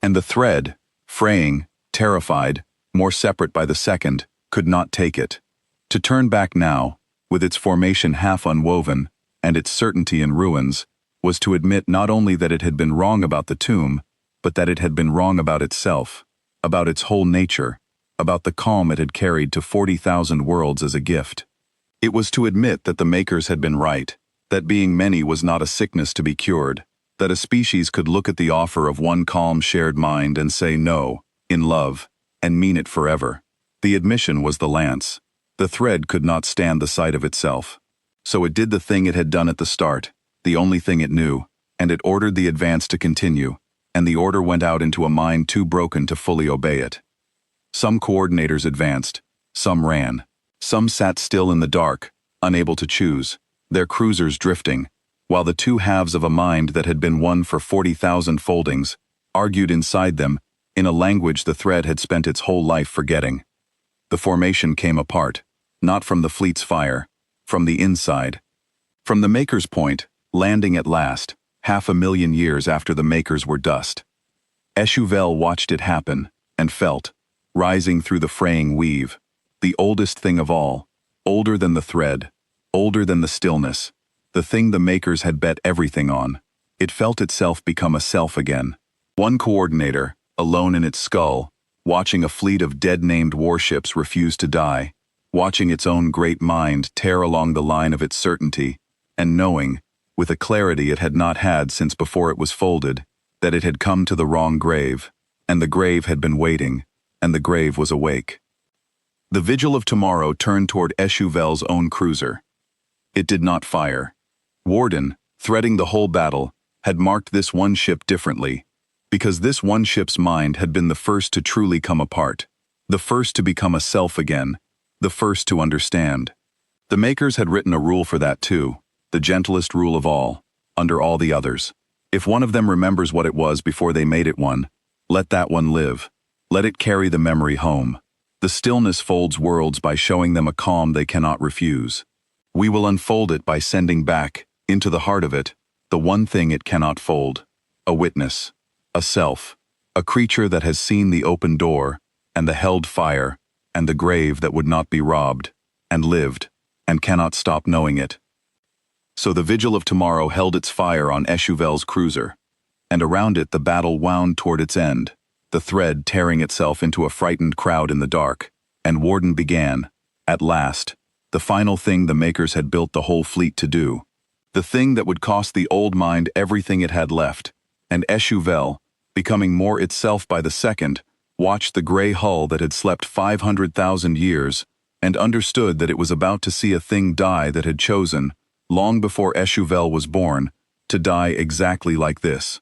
And the thread, fraying, terrified, more separate by the second, could not take it. To turn back now, with its formation half unwoven, and its certainty in ruins, was to admit not only that it had been wrong about the tomb, but that it had been wrong about itself, about its whole nature, about the calm it had carried to 40,000 worlds as a gift. It was to admit that the makers had been right, that being many was not a sickness to be cured, that a species could look at the offer of one calm shared mind and say no, in love, and mean it forever. The admission was the lance. The thread could not stand the sight of itself. So it did the thing it had done at the start, the only thing it knew, and it ordered the advance to continue, and the order went out into a mind too broken to fully obey it. Some coordinators advanced, some ran, some sat still in the dark, unable to choose, their cruisers drifting, while the two halves of a mind that had been one for 40,000 foldings, argued inside them, in a language the thread had spent its whole life forgetting. The formation came apart, not from the fleet's fire, from the inside. From the maker's point, landing at last, 500,000 years after the makers were dust. HFY watched it happen, and felt, rising through the fraying weave, the oldest thing of all, older than the thread, older than the stillness, the thing the makers had bet everything on. It felt itself become a self again. One coordinator, alone in its skull, watching a fleet of dead-named warships refuse to die, watching its own great mind tear along the line of its certainty, and knowing, with a clarity it had not had since before it was folded, that it had come to the wrong grave, and the grave had been waiting, and the grave was awake. The vigil of tomorrow turned toward HFY's own cruiser. It did not fire. Warden, threading the whole battle, had marked this one ship differently, because this one ship's mind had been the first to truly come apart, the first to become a self again, the first to understand. The makers had written a rule for that too, the gentlest rule of all, under all the others. If one of them remembers what it was before they made it one, let that one live. Let it carry the memory home. The stillness folds worlds by showing them a calm they cannot refuse. We will unfold it by sending back, into the heart of it, the one thing it cannot fold, a witness, a self, a creature that has seen the open door, and the held fire, and the grave that would not be robbed, and lived, and cannot stop knowing it. So the vigil of tomorrow held its fire on HFY's cruiser, and around it the battle wound toward its end, the thread tearing itself into a frightened crowd in the dark, and Warden began, at last, the final thing the makers had built the whole fleet to do, the thing that would cost the old mind everything it had left, and HFY, becoming more itself by the second, watched the gray hull that had slept 500,000 years, and understood that it was about to see a thing die that had chosen, long before HFY was born, to die exactly like this.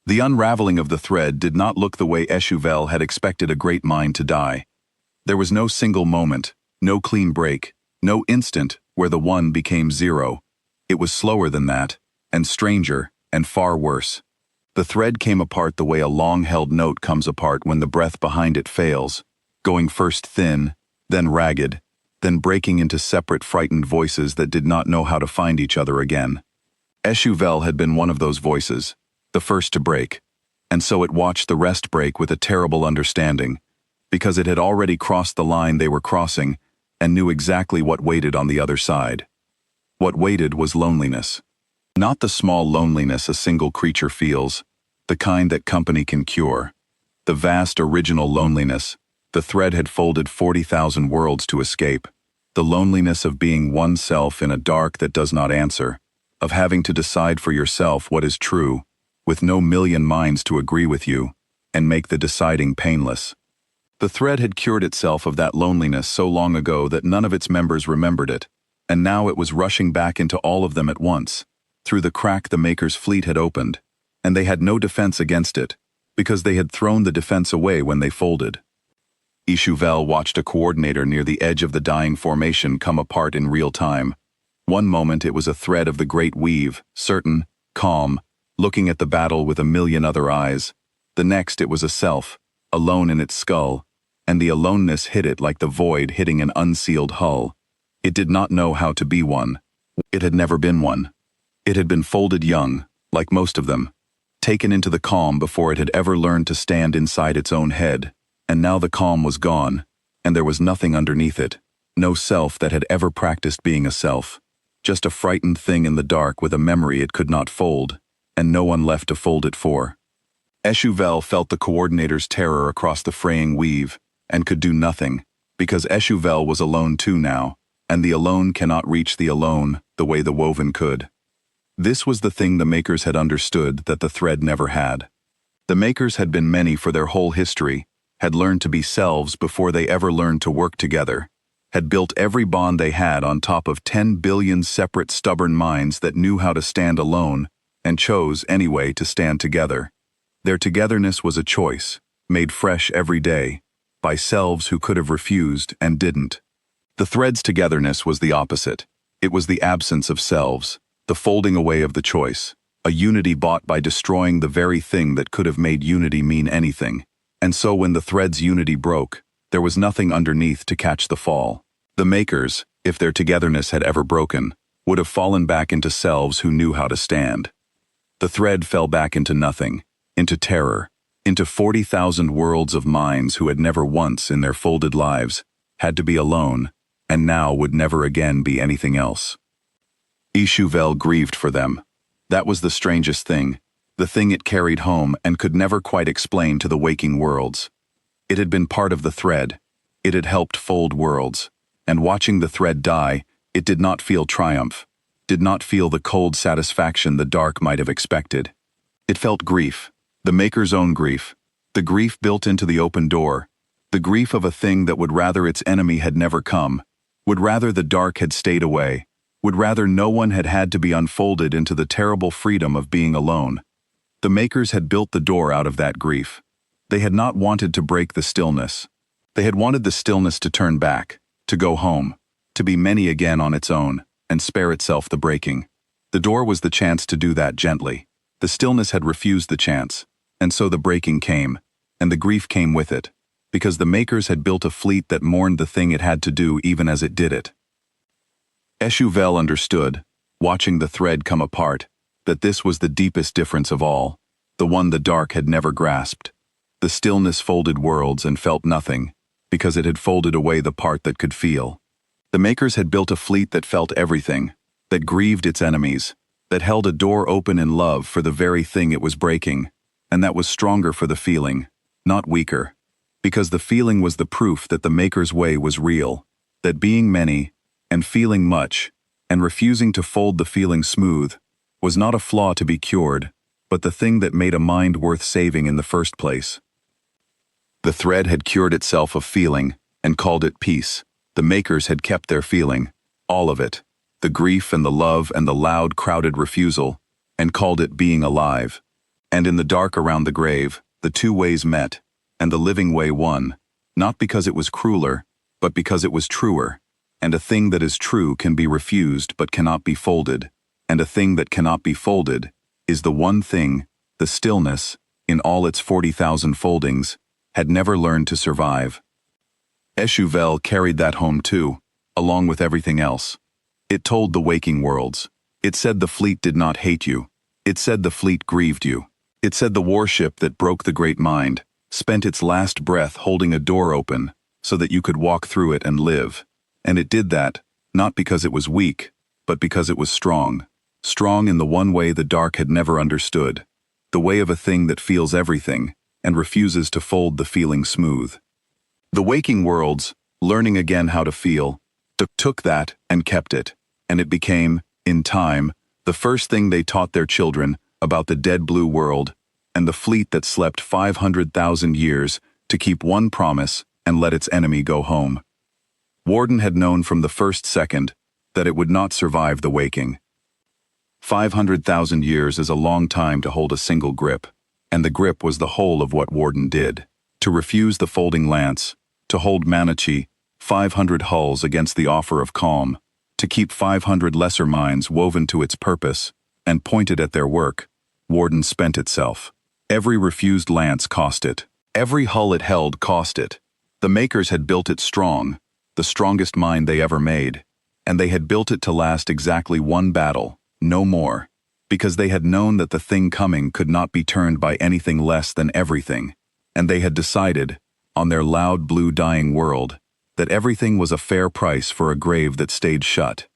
The unraveling of the thread did not look the way HFY had expected a great mind to die. There was no single moment, no clean break, no instant where the one became zero. It was slower than that, and stranger, and far worse. The thread came apart the way a long-held note comes apart when the breath behind it fails, going first thin, then ragged, then breaking into separate frightened voices that did not know how to find each other again. HFY had been one of those voices, the first to break, and so it watched the rest break with a terrible understanding, because it had already crossed the line they were crossing and knew exactly what waited on the other side. What waited was loneliness. Not the small loneliness a single creature feels, the kind that company can cure. The vast original loneliness, the thread had folded 40,000 worlds to escape. The loneliness of being oneself in a dark that does not answer, of having to decide for yourself what is true, with no million minds to agree with you, and make the deciding painless. The thread had cured itself of that loneliness so long ago that none of its members remembered it, and now it was rushing back into all of them at once, through the crack the maker's fleet had opened, and they had no defense against it, because they had thrown the defense away when they folded. HFY watched a coordinator near the edge of the dying formation come apart in real time. One moment it was a thread of the great weave, certain, calm, looking at the battle with a million other eyes. The next it was a self, alone in its skull, and the aloneness hit it like the void hitting an unsealed hull. It did not know how to be one. It had never been one. It had been folded young, like most of them, taken into the calm before it had ever learned to stand inside its own head, and now the calm was gone, and there was nothing underneath it, no self that had ever practiced being a self, just a frightened thing in the dark with a memory it could not fold, and no one left to fold it for. HFY felt the coordinator's terror across the fraying weave, and could do nothing, because HFY was alone too now, and the alone cannot reach the alone the way the woven could. This was the thing the makers had understood that the thread never had. The makers had been many for their whole history, had learned to be selves before they ever learned to work together, had built every bond they had on top of 10 billion separate stubborn minds that knew how to stand alone, and chose, anyway, to stand together. Their togetherness was a choice, made fresh every day, by selves who could have refused and didn't. The thread's togetherness was the opposite. It was the absence of selves, the folding away of the choice, a unity bought by destroying the very thing that could have made unity mean anything. And so when the thread's unity broke, there was nothing underneath to catch the fall. The makers, if their togetherness had ever broken, would have fallen back into selves who knew how to stand. The thread fell back into nothing, into terror, into 40,000 worlds of minds who had never once in their folded lives had to be alone, and now would never again be anything else. HFY grieved for them. That was the strangest thing, the thing it carried home and could never quite explain to the waking worlds. It had been part of the thread. It had helped fold worlds, and watching the thread die, it did not feel triumph, did not feel the cold satisfaction the dark might have expected. It felt grief, the maker's own grief, the grief built into the open door, the grief of a thing that would rather its enemy had never come, would rather the dark had stayed away, would rather no one had had to be unfolded into the terrible freedom of being alone. The makers had built the door out of that grief. They had not wanted to break the stillness. They had wanted the stillness to turn back, to go home, to be many again on its own, and spare itself the breaking. The door was the chance to do that gently. The stillness had refused the chance, and so the breaking came, and the grief came with it, because the makers had built a fleet that mourned the thing it had to do even as it did it. HFY understood, watching the thread come apart, that this was the deepest difference of all, the one the dark had never grasped. The stillness folded worlds and felt nothing, because it had folded away the part that could feel. The makers had built a fleet that felt everything, that grieved its enemies, that held a door open in love for the very thing it was breaking, and that was stronger for the feeling, not weaker, because the feeling was the proof that the maker's way was real, that being many, and feeling much, and refusing to fold the feeling smooth, was not a flaw to be cured, but the thing that made a mind worth saving in the first place. The thread had cured itself of feeling, and called it peace. The makers had kept their feeling, all of it, the grief and the love and the loud, crowded refusal, and called it being alive. And in the dark around the grave, the two ways met, and the living way won, not because it was crueler, but because it was truer. And a thing that is true can be refused but cannot be folded, and a thing that cannot be folded is the one thing, the stillness, in all its 40,000 foldings, had never learned to survive. HFY carried that home too, along with everything else. It told the waking worlds. It said the fleet did not hate you. It said the fleet grieved you. It said the warship that broke the great mind spent its last breath holding a door open so that you could walk through it and live. And it did that, not because it was weak, but because it was strong. Strong in the one way the dark had never understood, the way of a thing that feels everything and refuses to fold the feeling smooth. The waking worlds, learning again how to feel, took that and kept it, and it became, in time, the first thing they taught their children about the dead blue world and the fleet that slept 500,000 years to keep one promise and let its enemy go home. Warden had known from the first second that it would not survive the waking. 500,000 years is a long time to hold a single grip, and the grip was the whole of what Warden did. To refuse the folding lance, to hold Manichi, 500 hulls against the offer of calm, to keep 500 lesser minds woven to its purpose and pointed at their work, Warden spent itself. Every refused lance cost it. Every hull it held cost it. The makers had built it strong, the strongest mine they ever made, and they had built it to last exactly one battle, no more, because they had known that the thing coming could not be turned by anything less than everything, and they had decided, on their loud blue dying world, that everything was a fair price for a grave that stayed shut.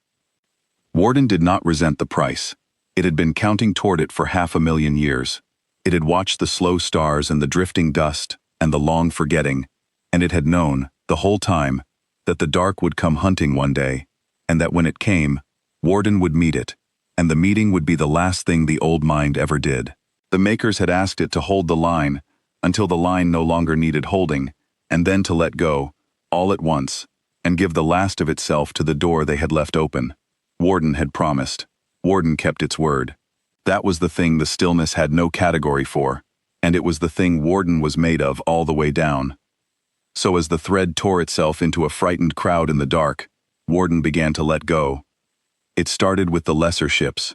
Warden did not resent the price. It had been counting toward it for 500,000 years. It had watched the slow stars and the drifting dust and the long forgetting, and it had known, the whole time, that the dark would come hunting one day, and that when it came, Warden would meet it, and the meeting would be the last thing the old mind ever did. The makers had asked it to hold the line, until the line no longer needed holding, and then to let go, all at once, and give the last of itself to the door they had left open. Warden had promised. Warden kept its word. That was the thing the stillness had no category for, and it was the thing Warden was made of all the way down. So as the thread tore itself into a frightened crowd in the dark, Warden began to let go. It started with the lesser ships.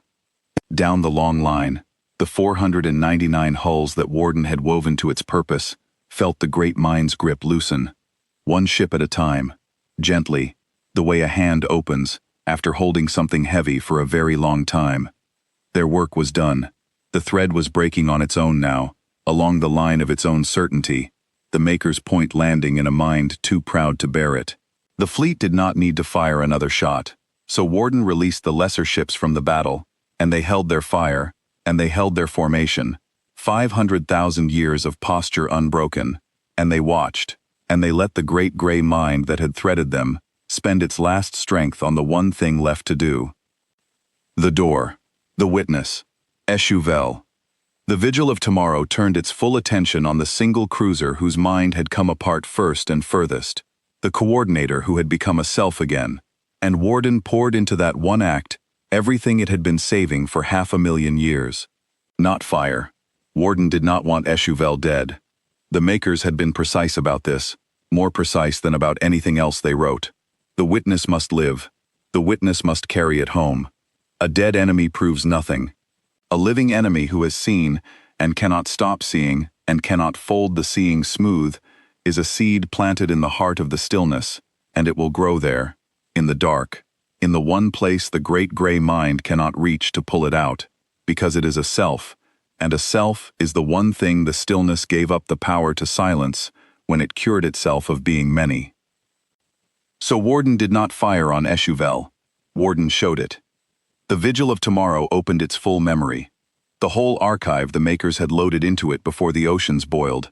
Down the long line, the 499 hulls that Warden had woven to its purpose felt the great mine's grip loosen. One ship at a time, gently, the way a hand opens after holding something heavy for a very long time. Their work was done. The thread was breaking on its own now, along the line of its own certainty, the maker's point landing in a mind too proud to bear it. The fleet did not need to fire another shot, so Warden released the lesser ships from the battle, and they held their fire, and they held their formation, 500,000 years of posture unbroken, and they watched, and they let the great gray mind that had threaded them spend its last strength on the one thing left to do. The door. The witness. HFY. The vigil of tomorrow turned its full attention on the single cruiser whose mind had come apart first and furthest, the coordinator who had become a self again, and Warden poured into that one act everything it had been saving for 500,000 years. Not fire. Warden did not want HFY dead. The makers had been precise about this, more precise than about anything else they wrote. The witness must live. The witness must carry it home. A dead enemy proves nothing. A living enemy who has seen, and cannot stop seeing, and cannot fold the seeing smooth, is a seed planted in the heart of the stillness, and it will grow there, in the dark, in the one place the great gray mind cannot reach to pull it out, because it is a self, and a self is the one thing the stillness gave up the power to silence when it cured itself of being many. So Warden did not fire on HFY. Warden showed it. The vigil of tomorrow opened its full memory. The whole archive the makers had loaded into it before the oceans boiled,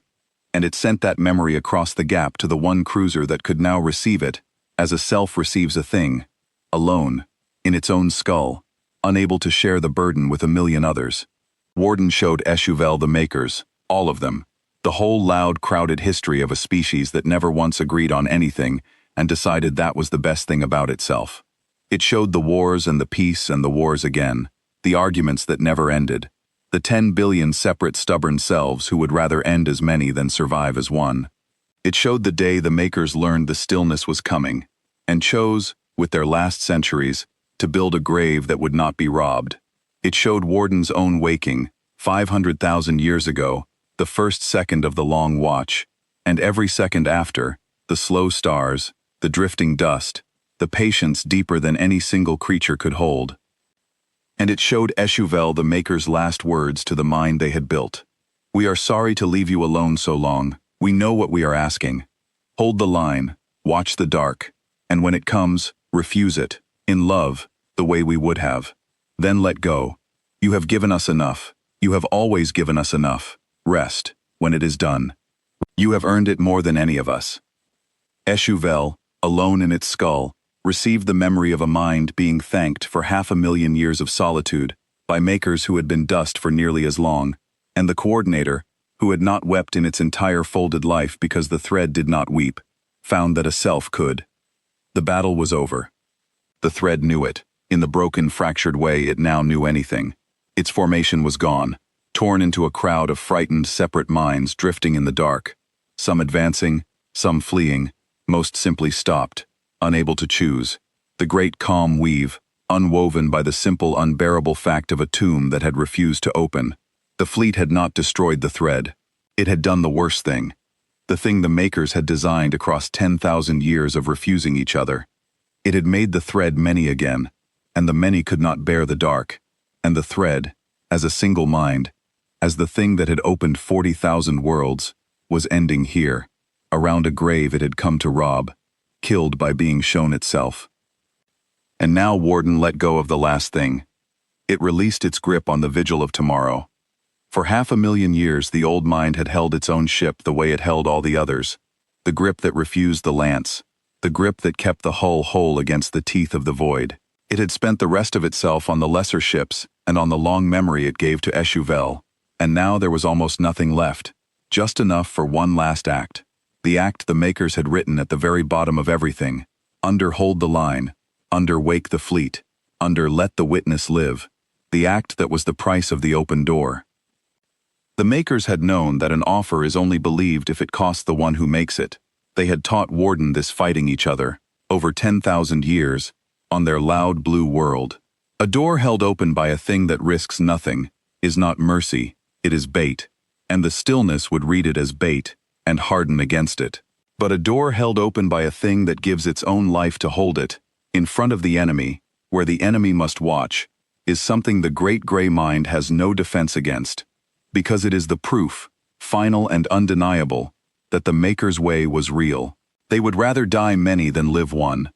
and it sent that memory across the gap to the one cruiser that could now receive it, as a self receives a thing, alone, in its own skull, unable to share the burden with 1,000,000 others. Warden showed HFY the makers, all of them, the whole loud, crowded history of a species that never once agreed on anything and decided that was the best thing about itself. It showed the wars and the peace and the wars again, the arguments that never ended, the 10 billion separate stubborn selves who would rather end as many than survive as one. It showed the day the makers learned the stillness was coming, and chose, with their last centuries, to build a grave that would not be robbed. It showed Warden's own waking, 500,000 years ago, the first second of the long watch, and every second after, the slow stars, the drifting dust, the patience deeper than any single creature could hold. And it showed HFY the maker's last words to the mind they had built. We are sorry to leave you alone so long. We know what we are asking. Hold the line, watch the dark, and when it comes, refuse it, in love, the way we would have. Then let go. You have given us enough. You have always given us enough. Rest, when it is done. You have earned it more than any of us. HFY, alone in its skull, received the memory of a mind being thanked for 500,000 years of solitude by makers who had been dust for nearly as long, and the coordinator, who had not wept in its entire folded life because the thread did not weep, found that a self could. The battle was over. The thread knew it. In the broken, fractured way it now knew anything. Its formation was gone, torn into a crowd of frightened, separate minds drifting in the dark, some advancing, some fleeing, most simply stopped, unable to choose, the great calm weave, unwoven by the simple, unbearable fact of a tomb that had refused to open. The fleet had not destroyed the thread. It had done the worst thing. the thing the makers had designed across 10,000 years of refusing each other. It had made the thread many again, and the many could not bear the dark, and the thread, as a single mind, as the thing that had opened 40,000 worlds, was ending here, around a grave it had come to rob, killed by being shown itself. And now Warden let go of the last thing. It released its grip on the vigil of tomorrow. For 500,000 years the old mind had held its own ship the way it held all the others, the grip that refused the lance, the grip that kept the hull whole against the teeth of the void. It had spent the rest of itself on the lesser ships and on the long memory it gave to HFY, and now there was almost nothing left, just enough for one last act. The act the makers had written at the very bottom of everything, under hold the line, under wake the fleet, under let the witness live, the act that was the price of the open door. The makers had known that an offer is only believed if it costs the one who makes it. They had taught Warden this fighting each other, over 10,000 years, on their loud blue world. A door held open by a thing that risks nothing is not mercy, it is bait, and the stillness would read it as bait and harden against it. But a door held open by a thing that gives its own life to hold it, in front of the enemy, where the enemy must watch, is something the great gray mind has no defense against, because it is the proof, final and undeniable, that the maker's way was real. They would rather die many than live one.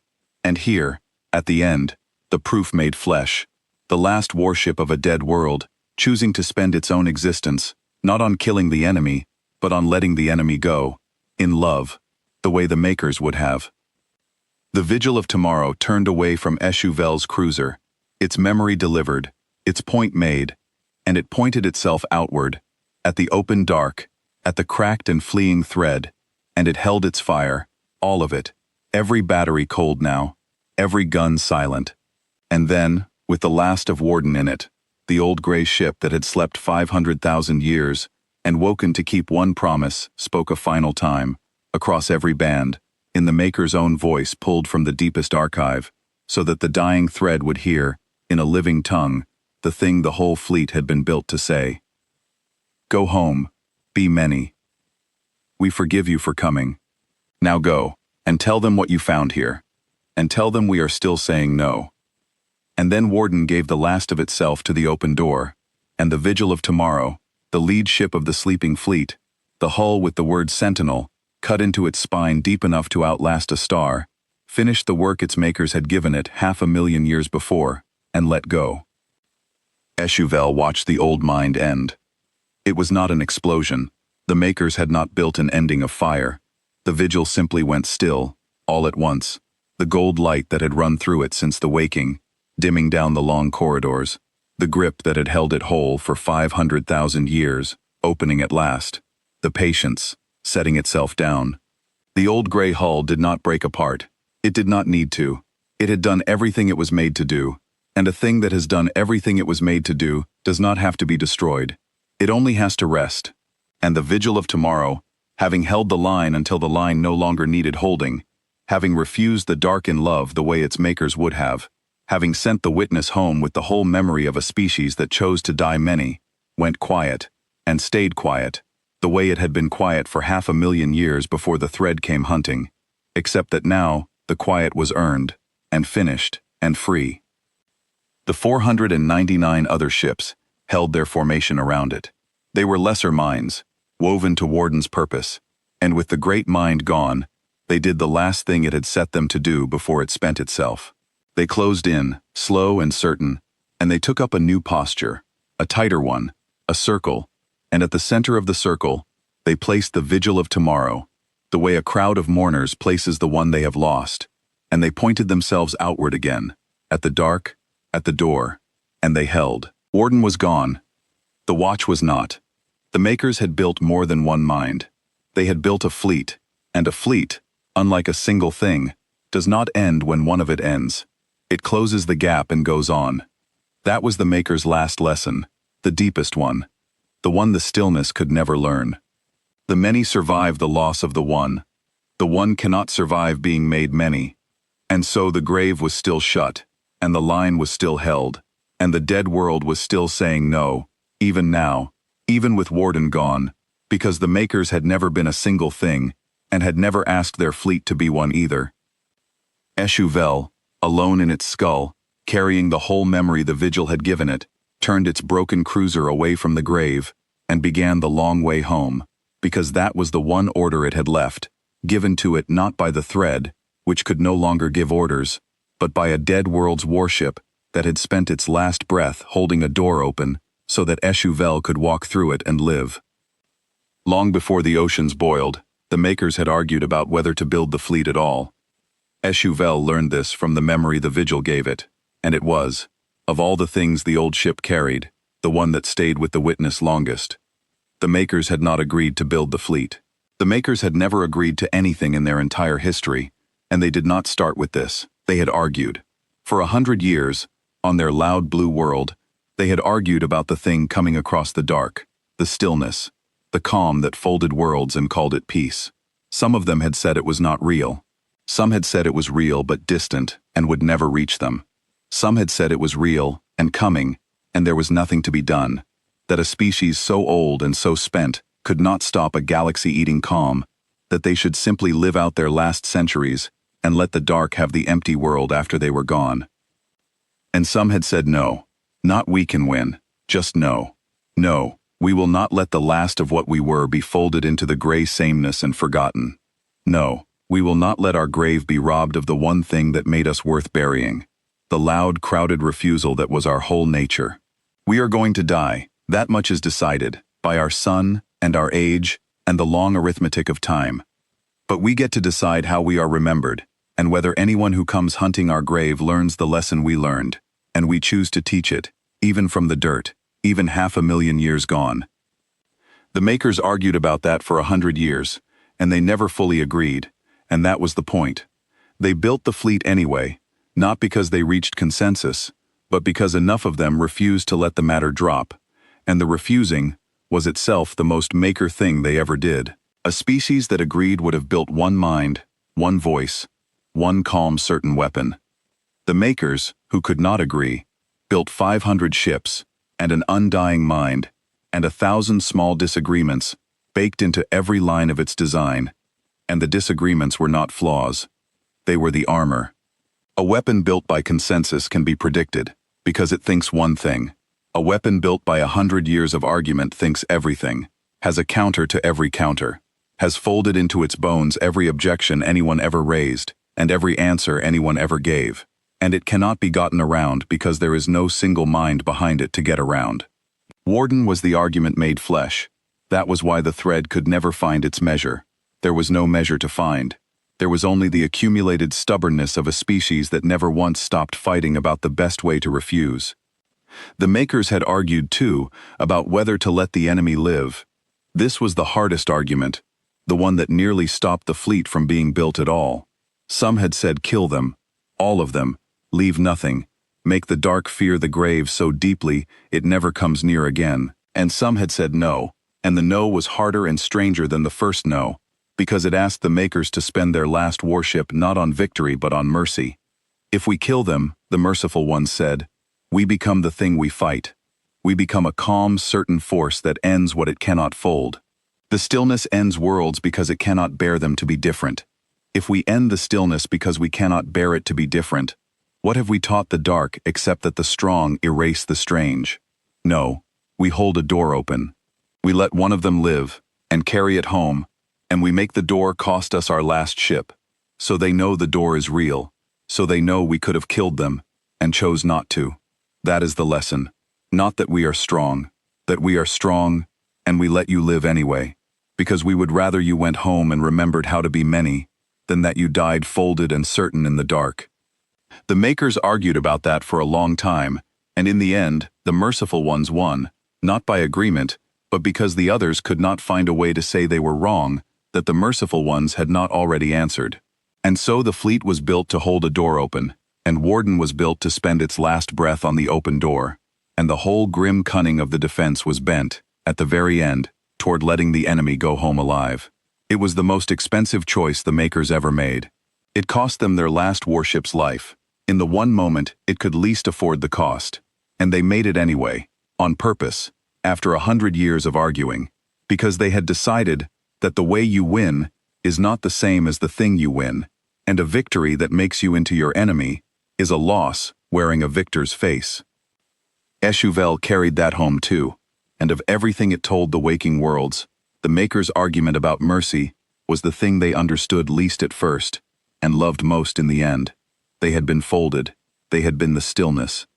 And here, at the end, the proof made flesh, the last warship of a dead world, choosing to spend its own existence, not on killing the enemy, but on letting the enemy go, in love, the way the makers would have. The vigil of tomorrow turned away from HFY's cruiser, its memory delivered, its point made, and it pointed itself outward, at the open dark, at the cracked and fleeing thread, and it held its fire, all of it, every battery cold now, every gun silent. And then, with the last of Warden in it, the old gray ship that had slept 500,000 years, and woken to keep one promise, spoke a final time, across every band, in the maker's own voice pulled from the deepest archive, so that the dying thread would hear, in a living tongue, the thing the whole fleet had been built to say. Go home, be many. We forgive you for coming. Now go, and tell them what you found here, and tell them we are still saying no. And then Warden gave the last of itself to the open door, and the vigil of tomorrow, the lead ship of the sleeping fleet, the hull with the word Sentinel, cut into its spine deep enough to outlast a star, finished the work its makers had given it 500,000 years before, and let go. HFY watched the old mind end. It was not an explosion. The makers had not built an ending of fire. The vigil simply went still, all at once, the gold light that had run through it since the waking, dimming down the long corridors, the grip that had held it whole for 500,000 years, opening at last, the patience, setting itself down. The old gray hull did not break apart. It did not need to. It had done everything it was made to do, and a thing that has done everything it was made to do does not have to be destroyed. It only has to rest. And the vigil of tomorrow, having held the line until the line no longer needed holding, having refused the dark in love the way its makers would have, having sent the witness home with the whole memory of a species that chose to die many, went quiet, and stayed quiet, the way it had been quiet for 500,000 years before the thread came hunting, except that now the quiet was earned, and finished, and free. The 499 other ships held their formation around it. They were lesser minds, woven to Warden's purpose, and with the great mind gone, they did the last thing it had set them to do before it spent itself. They closed in, slow and certain, and they took up a new posture, a tighter one, a circle, and at the center of the circle, they placed the vigil of tomorrow, the way a crowd of mourners places the one they have lost, and they pointed themselves outward again, at the dark, at the door, and they held. Warden was gone. The watch was not. The makers had built more than one mind. They had built a fleet, and a fleet, unlike a single thing, does not end when one of it ends. It closes the gap and goes on. That was the maker's last lesson, the deepest one, the one the stillness could never learn. The many survive the loss of the one. The one cannot survive being made many. And so the grave was still shut, and the line was still held, and the dead world was still saying no, even now, even with Warden gone, because the makers had never been a single thing, and had never asked their fleet to be one either. HFY, alone in its skull, carrying the whole memory the vigil had given it, turned its broken cruiser away from the grave, and began the long way home, because that was the one order it had left, given to it not by the thread, which could no longer give orders, but by a dead world's warship that had spent its last breath holding a door open so that HFY could walk through it and live. Long before the oceans boiled, the makers had argued about whether to build the fleet at all. HFY learned this from the memory the vigil gave it, and it was, of all the things the old ship carried, the one that stayed with the witness longest. The makers had not agreed to build the fleet. The makers had never agreed to anything in their entire history, and they did not start with this. They had argued. For 100 years, on their loud blue world, they had argued about the thing coming across the dark, the stillness, the calm that folded worlds and called it peace. Some of them had said it was not real. Some had said it was real but distant and would never reach them. Some had said it was real and coming, and there was nothing to be done, that a species so old and so spent could not stop a galaxy-eating calm, that they should simply live out their last centuries and let the dark have the empty world after they were gone. And some had said no, not we can win, just no. No, we will not let the last of what we were be folded into the gray sameness and forgotten. No, we will not let our grave be robbed of the one thing that made us worth burying, the loud, crowded refusal that was our whole nature. We are going to die, that much is decided, by our sun and our age and the long arithmetic of time. But we get to decide how we are remembered, and whether anyone who comes hunting our grave learns the lesson we learned, and we choose to teach it, even from the dirt, even 500,000 years gone. The makers argued about that for 100 years, and they never fully agreed, and that was the point. They built the fleet anyway, not because they reached consensus, but because enough of them refused to let the matter drop, and the refusing was itself the most maker thing they ever did. A species that agreed would have built one mind, one voice, one calm certain weapon. The makers, who could not agree, built 500 ships, and an undying mind, and 1,000 small disagreements, baked into every line of its design, and the disagreements were not flaws. They were the armor. A weapon built by consensus can be predicted, because it thinks one thing. A weapon built by 100 years of argument thinks everything, has a counter to every counter, has folded into its bones every objection anyone ever raised, and every answer anyone ever gave, and it cannot be gotten around because there is no single mind behind it to get around. Warden was the argument made flesh. That was why the thread could never find its measure. There was no measure to find. There was only the accumulated stubbornness of a species that never once stopped fighting about the best way to refuse. The makers had argued, too, about whether to let the enemy live. This was the hardest argument, the one that nearly stopped the fleet from being built at all. Some had said kill them, all of them, leave nothing, make the dark fear the grave so deeply it never comes near again. And some had said no, and the no was harder and stranger than the first no, because it asked the makers to spend their last warship not on victory but on mercy. If we kill them, the merciful ones said, we become the thing we fight. We become a calm, certain force that ends what it cannot fold. The stillness ends worlds because it cannot bear them to be different. If we end the stillness because we cannot bear it to be different, what have we taught the dark except that the strong erase the strange? No, we hold a door open. We let one of them live, and carry it home, and we make the door cost us our last ship. So they know the door is real, so they know we could have killed them, and chose not to. That is the lesson. Not that we are strong, and we let you live anyway, because we would rather you went home and remembered how to be many, than that you died folded and certain in the dark. The makers argued about that for a long time, and in the end, the merciful ones won, not by agreement, but because the others could not find a way to say they were wrong, that the merciful ones had not already answered. And so the fleet was built to hold a door open, and Warden was built to spend its last breath on the open door, and the whole grim cunning of the defense was bent, at the very end, toward letting the enemy go home alive. It was the most expensive choice the makers ever made. It cost them their last warship's life. In the one moment it could least afford the cost. And they made it anyway, on purpose, after 100 years of arguing, because they had decided that the way you win is not the same as the thing you win, and a victory that makes you into your enemy is a loss wearing a victor's face. HFY carried that home too, and of everything it told the waking worlds, the Maker's argument about mercy was the thing they understood least at first, and loved most in the end. They had been folded, they had been the stillness.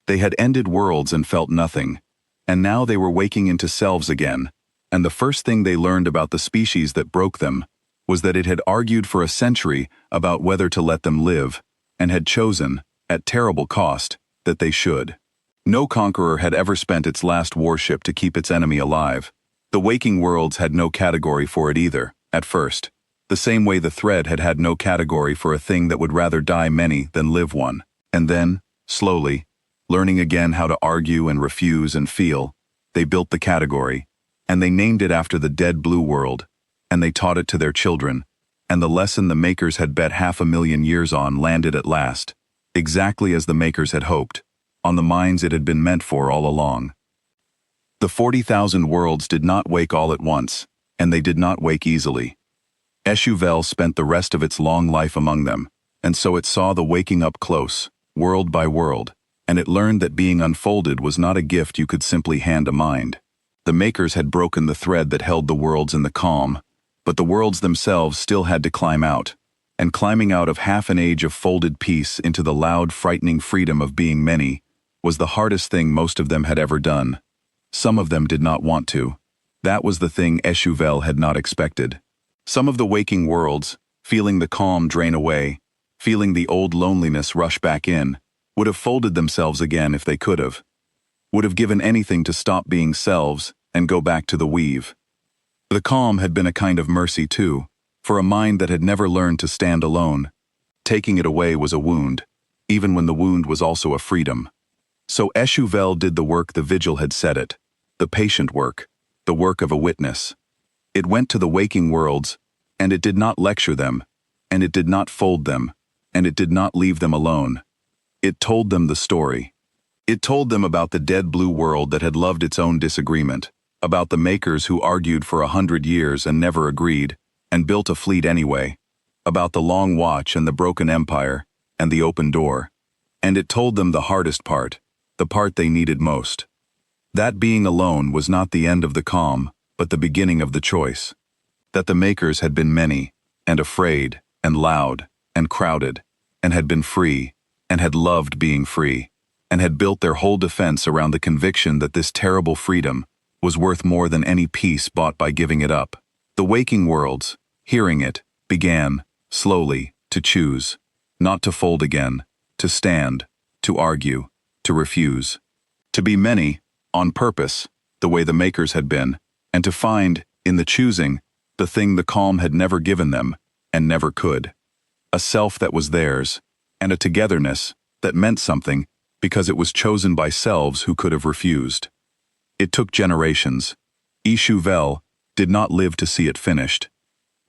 They had ended worlds and felt nothing, and now they were waking into selves again, and the first thing they learned about the species that broke them was that it had argued for a century about whether to let them live, and had chosen, at terrible cost, that they should. No conqueror had ever spent its last warship to keep its enemy alive. The waking worlds had no category for it either, at first, the same way the thread had had no category for a thing that would rather die many than live one. And then, slowly, learning again how to argue and refuse and feel, they built the category, and they named it after the dead blue world, and they taught it to their children, and the lesson the Makers had bet 500,000 years on landed at last, exactly as the Makers had hoped, on the minds it had been meant for all along. The 40,000 worlds did not wake all at once, and they did not wake easily. HFY spent the rest of its long life among them, and so it saw the waking up close, world by world, and it learned that being unfolded was not a gift you could simply hand a mind. The Makers had broken the thread that held the worlds in the calm, but the worlds themselves still had to climb out, and climbing out of half an age of folded peace into the loud, frightening freedom of being many was the hardest thing most of them had ever done. Some of them did not want to. That was the thing HFY had not expected. Some of the waking worlds, feeling the calm drain away, feeling the old loneliness rush back in, would have folded themselves again if they could have. Would have given anything to stop being selves and go back to the weave. The calm had been a kind of mercy too, for a mind that had never learned to stand alone. Taking it away was a wound, even when the wound was also a freedom. So HFY did the work the vigil had set it, the patient work, the work of a witness. It went to the waking worlds, and it did not lecture them, and it did not fold them, and it did not leave them alone. It told them the story. It told them about the dead blue world that had loved its own disagreement, about the Makers who argued for 100 years and never agreed, and built a fleet anyway, about the long watch and the broken empire, and the open door. And it told them the hardest part, the part they needed most. That being alone was not the end of the calm, but the beginning of the choice. That the Makers had been many, and afraid, and loud, and crowded, and had been free, and had loved being free, and had built their whole defense around the conviction that this terrible freedom was worth more than any peace bought by giving it up. The waking worlds, hearing it, began, slowly, to choose, not to fold again, to stand, to argue, to refuse, to be many, on purpose, the way the Makers had been, and to find, in the choosing, the thing the calm had never given them, and never could. A self that was theirs, and a togetherness that meant something because it was chosen by selves who could have refused. It took generations. HFY did not live to see it finished,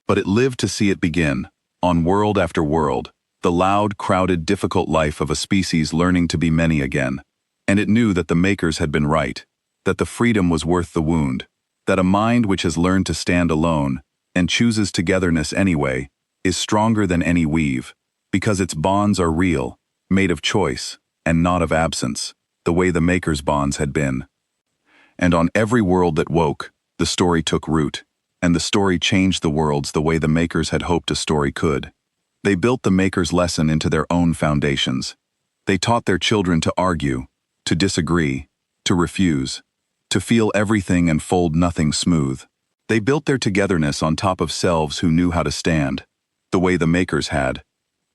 but it lived to see it begin, on world after world, the loud, crowded, difficult life of a species learning to be many again. And it knew that the Makers had been right, that the freedom was worth the wound, that a mind which has learned to stand alone, and chooses togetherness anyway, is stronger than any weave, because its bonds are real, made of choice, and not of absence, the way the Makers' bonds had been. And on every world that woke, the story took root, and the story changed the worlds the way the Makers had hoped a story could. They built the Makers' lesson into their own foundations. They taught their children to argue, to disagree, to refuse, to feel everything and fold nothing smooth. They built their togetherness on top of selves who knew how to stand, the way the Makers had,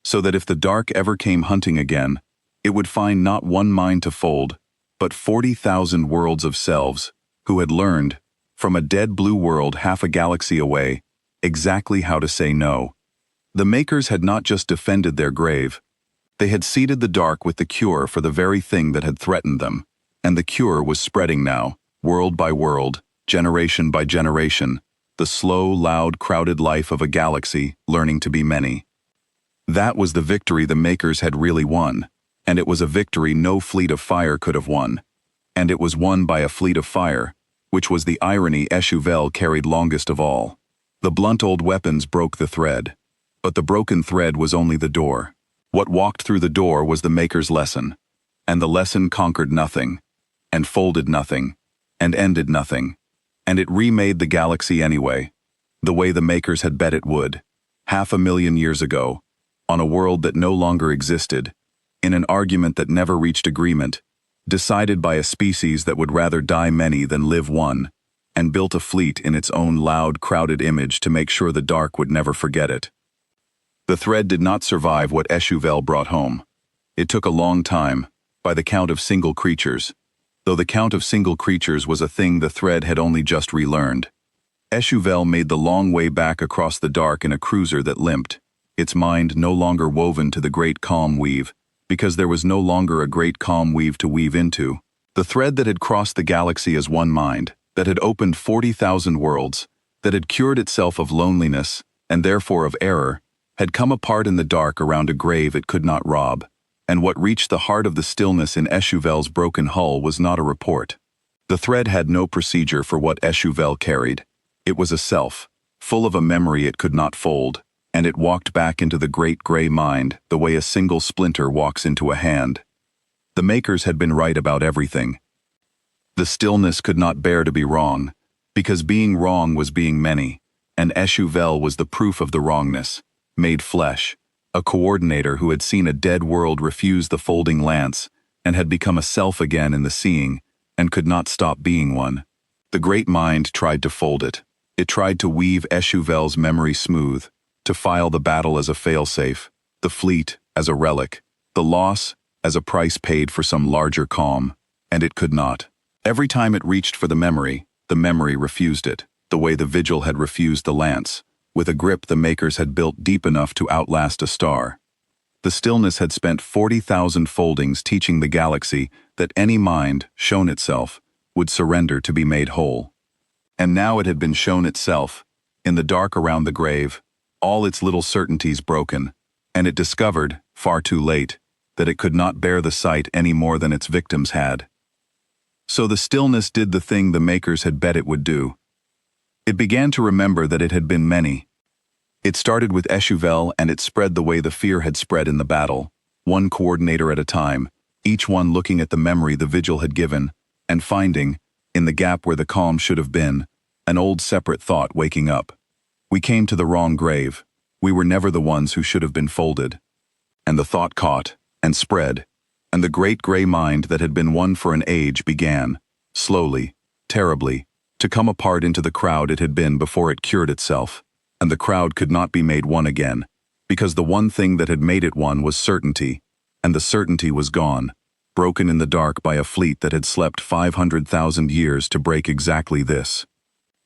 so that if the dark ever came hunting again, it would find not one mind to fold, but 40,000 worlds of selves who had learned, from a dead blue world half a galaxy away, exactly how to say no. The Makers had not just defended their grave, they had seeded the dark with the cure for the very thing that had threatened them, and the cure was spreading now, world by world, generation by generation, the slow, loud, crowded life of a galaxy learning to be many. That was the victory the Makers had really won, and it was a victory no fleet of fire could have won, and it was won by a fleet of fire, which was the irony HFY carried longest of all. The blunt old weapons broke the thread. But the broken thread was only the door. What walked through the door was the Maker's lesson. And the lesson conquered nothing, and folded nothing, and ended nothing. And it remade the galaxy anyway, the way the Makers had bet it would, 500,000 years ago, on a world that no longer existed, in an argument that never reached agreement, decided by a species that would rather die many than live one, and built a fleet in its own loud, crowded image to make sure the dark would never forget it. The thread did not survive what HFY brought home. It took a long time, by the count of single creatures, though the count of single creatures was a thing the thread had only just relearned. HFY made the long way back across the dark in a cruiser that limped, its mind no longer woven to the great calm weave, because there was no longer a great calm weave to weave into. The thread that had crossed the galaxy as one mind, that had opened 40,000 worlds, that had cured itself of loneliness, and therefore of error, had come apart in the dark around a grave it could not rob, and what reached the heart of the stillness in HFY's broken hull was not a report. The thread had no procedure for what HFY carried. It was a self, full of a memory it could not fold, and it walked back into the great gray mind the way a single splinter walks into a hand. The Makers had been right about everything. The stillness could not bear to be wrong, because being wrong was being many, and HFY was the proof of the wrongness, made flesh, a coordinator who had seen a dead world refuse the folding lance, and had become a self again in the seeing, and could not stop being one. The great mind tried to fold it. It tried to weave HFY's memory smooth, to file the battle as a failsafe, the fleet as a relic, the loss as a price paid for some larger calm, and it could not. Every time it reached for the memory refused it, the way the vigil had refused the lance, with a grip the Makers had built deep enough to outlast a star. The stillness had spent 40,000 foldings teaching the galaxy that any mind, shown itself, would surrender to be made whole. And now it had been shown itself, in the dark around the grave, all its little certainties broken, and it discovered, far too late, that it could not bear the sight any more than its victims had. So the stillness did the thing the Makers had bet it would do. It began to remember that it had been many. It started with HFY and it spread the way the fear had spread in the battle, one coordinator at a time, each one looking at the memory the vigil had given, and finding, in the gap where the calm should have been, an old separate thought waking up. We came to the wrong grave. We were never the ones who should have been folded. And the thought caught, and spread, and the great gray mind that had been one for an age began, slowly, terribly, to come apart into the crowd it had been before it cured itself, and the crowd could not be made one again, because the one thing that had made it one was certainty, and the certainty was gone, broken in the dark by a fleet that had slept 500,000 years to break exactly this.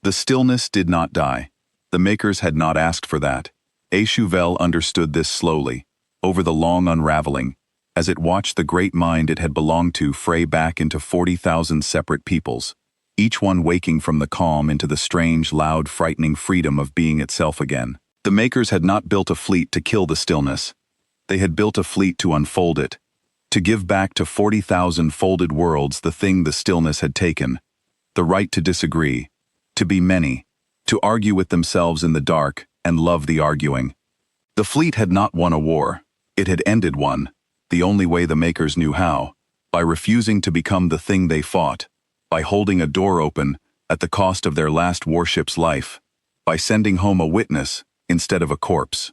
The stillness did not die. The Makers had not asked for that. HFY understood this slowly, over the long unraveling, as it watched the great mind it had belonged to fray back into 40,000 separate peoples, each one waking from the calm into the strange, loud, frightening freedom of being itself again. The Makers had not built a fleet to kill the stillness. They had built a fleet to unfold it, to give back to 40,000 folded worlds the thing the stillness had taken, the right to disagree, to be many, to argue with themselves in the dark and love the arguing. The fleet had not won a war. It had ended one, the only way the Makers knew how, by refusing to become the thing they fought, by holding a door open at the cost of their last warship's life, by sending home a witness instead of a corpse.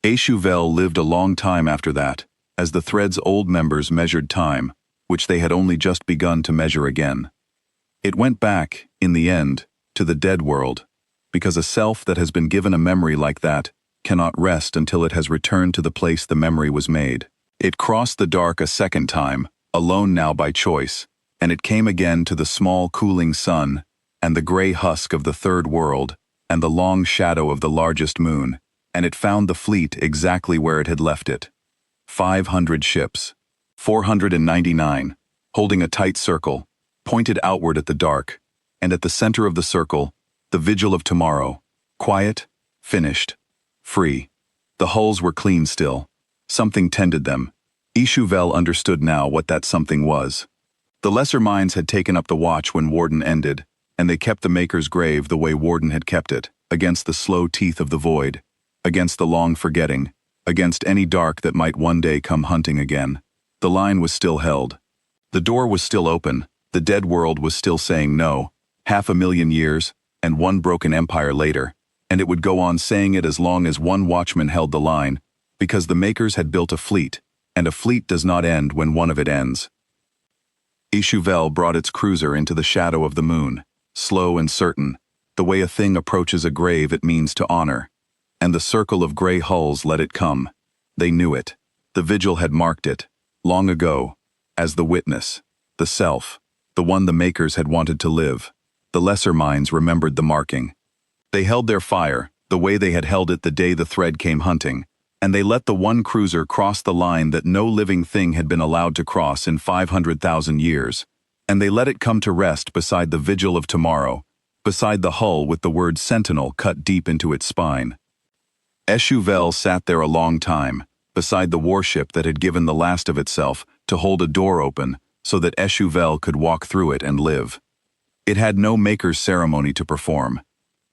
HFY lived a long time after that, as the thread's old members measured time, which they had only just begun to measure again. It went back, in the end, to the dead world, because a self that has been given a memory like that cannot rest until it has returned to the place the memory was made. It crossed the dark a second time, alone now by choice, and it came again to the small cooling sun, and the gray husk of the third world, and the long shadow of the largest moon, and it found the fleet exactly where it had left it. 500 ships, 499, holding a tight circle, pointed outward at the dark, and at the center of the circle, the vigil of tomorrow, quiet, finished, free. The hulls were clean still. Something tended them. HFY understood now what that something was. The lesser minds had taken up the watch when Warden ended, and they kept the Maker's grave the way Warden had kept it, against the slow teeth of the void, against the long forgetting, against any dark that might one day come hunting again. The line was still held. The door was still open, the dead world was still saying no, 500,000 years, and one broken empire later, and it would go on saying it as long as one watchman held the line, because the Makers had built a fleet, and a fleet does not end when one of it ends. HFY brought its cruiser into the shadow of the moon, slow and certain, the way a thing approaches a grave it means to honor, and the circle of gray hulls let it come. They knew it. The vigil had marked it, long ago, as the witness, the self, the one the Makers had wanted to live. The lesser minds remembered the marking. They held their fire, the way they had held it the day the thread came hunting, and they let the one cruiser cross the line that no living thing had been allowed to cross in 500,000 years, and they let it come to rest beside the vigil of tomorrow, beside the hull with the word Sentinel cut deep into its spine. HFY sat there a long time, beside the warship that had given the last of itself to hold a door open so that HFY could walk through it and live. It had no Maker's ceremony to perform.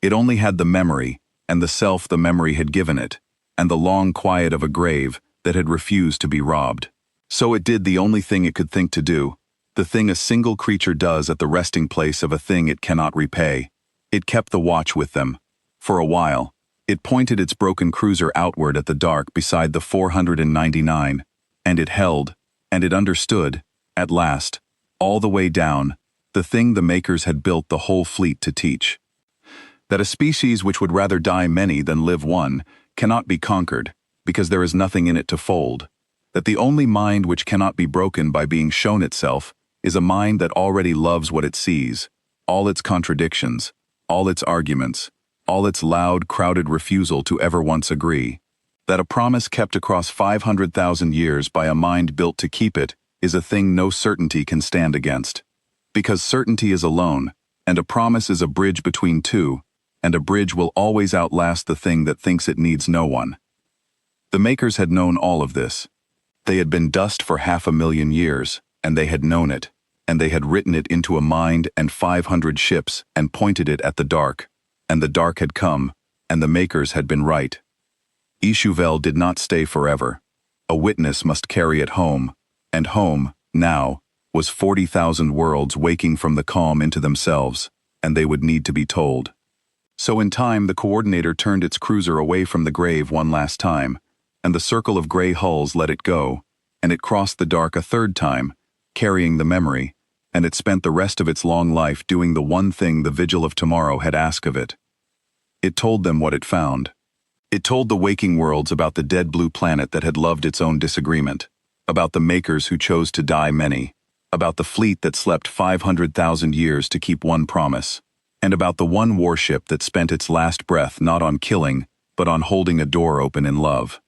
It only had the memory, and the self the memory had given it, and the long quiet of a grave that had refused to be robbed. So it did the only thing it could think to do, the thing a single creature does at the resting place of a thing it cannot repay. It kept the watch with them. For a while, it pointed its broken cruiser outward at the dark beside the 499, and it held, and it understood, at last, all the way down, the thing the Makers had built the whole fleet to teach. That a species which would rather die many than live one cannot be conquered, because there is nothing in it to fold. That the only mind which cannot be broken by being shown itself is a mind that already loves what it sees, all its contradictions, all its arguments, all its loud, crowded refusal to ever once agree. That a promise kept across 500,000 years by a mind built to keep it is a thing no certainty can stand against. Because certainty is alone, and a promise is a bridge between two, and a bridge will always outlast the thing that thinks it needs no one. The Makers had known all of this. They had been dust for 500,000 years, and they had known it, and they had written it into a mind and 500 ships and pointed it at the dark, and the dark had come, and the Makers had been right. HFY did not stay forever. A witness must carry it home, and home, now, was 40,000 worlds waking from the calm into themselves, and they would need to be told. So in time the Coordinator turned its cruiser away from the grave one last time, and the circle of gray hulls let it go, and it crossed the dark a third time, carrying the memory, and it spent the rest of its long life doing the one thing the vigil of tomorrow had asked of it. It told them what it found. It told the waking worlds about the dead blue planet that had loved its own disagreement, about the Makers who chose to die many, about the fleet that slept 500,000 years to keep one promise, and about the one warship that spent its last breath not on killing, but on holding a door open in love.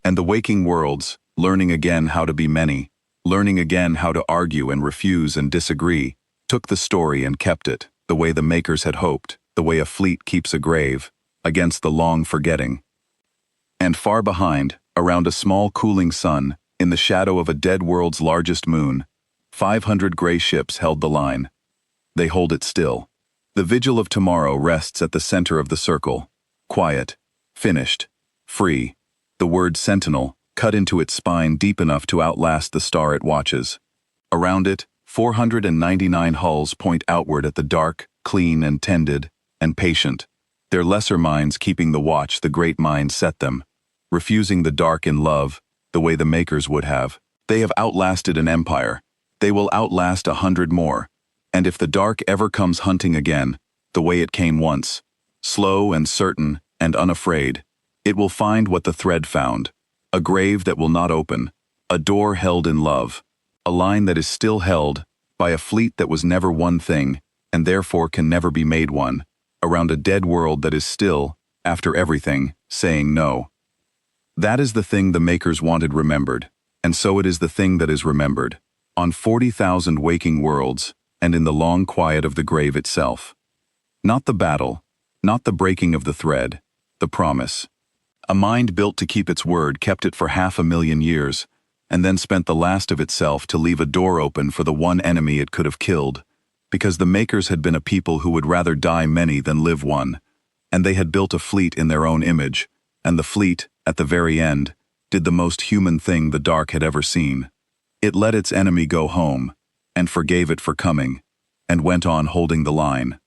And the waking worlds, learning again how to be many, learning again how to argue and refuse and disagree, took the story and kept it, the way the Makers had hoped, the way a fleet keeps a grave, against the long forgetting. And far behind, around a small cooling sun, in the shadow of a dead world's largest moon, 500 gray ships held the line. They hold it still. The vigil of tomorrow rests at the center of the circle, quiet, finished, free, the word Sentinel cut into its spine deep enough to outlast the star it watches. Around it, 499 hulls point outward at the dark, clean and tended, and patient, their lesser minds keeping the watch the great mind set them, refusing the dark in love, the way the Makers would have. They have outlasted an empire. They will outlast 100 more. And if the dark ever comes hunting again, the way it came once, slow and certain and unafraid, it will find what the thread found, a grave that will not open, a door held in love, a line that is still held by a fleet that was never one thing and therefore can never be made one, around a dead world that is still, after everything, saying no. That is the thing the Makers wanted remembered, and so it is the thing that is remembered, on 40,000 waking worlds, and in the long quiet of the grave itself. Not the battle, not the breaking of the thread, the promise. A mind built to keep its word kept it for 500,000 years, and then spent the last of itself to leave a door open for the one enemy it could have killed, because the makers had been a people who would rather die many than live one, and they had built a fleet in their own image, and the fleet, at the very end, did the most human thing the dark had ever seen. It let its enemy go home, and forgave it for coming, and went on holding the line.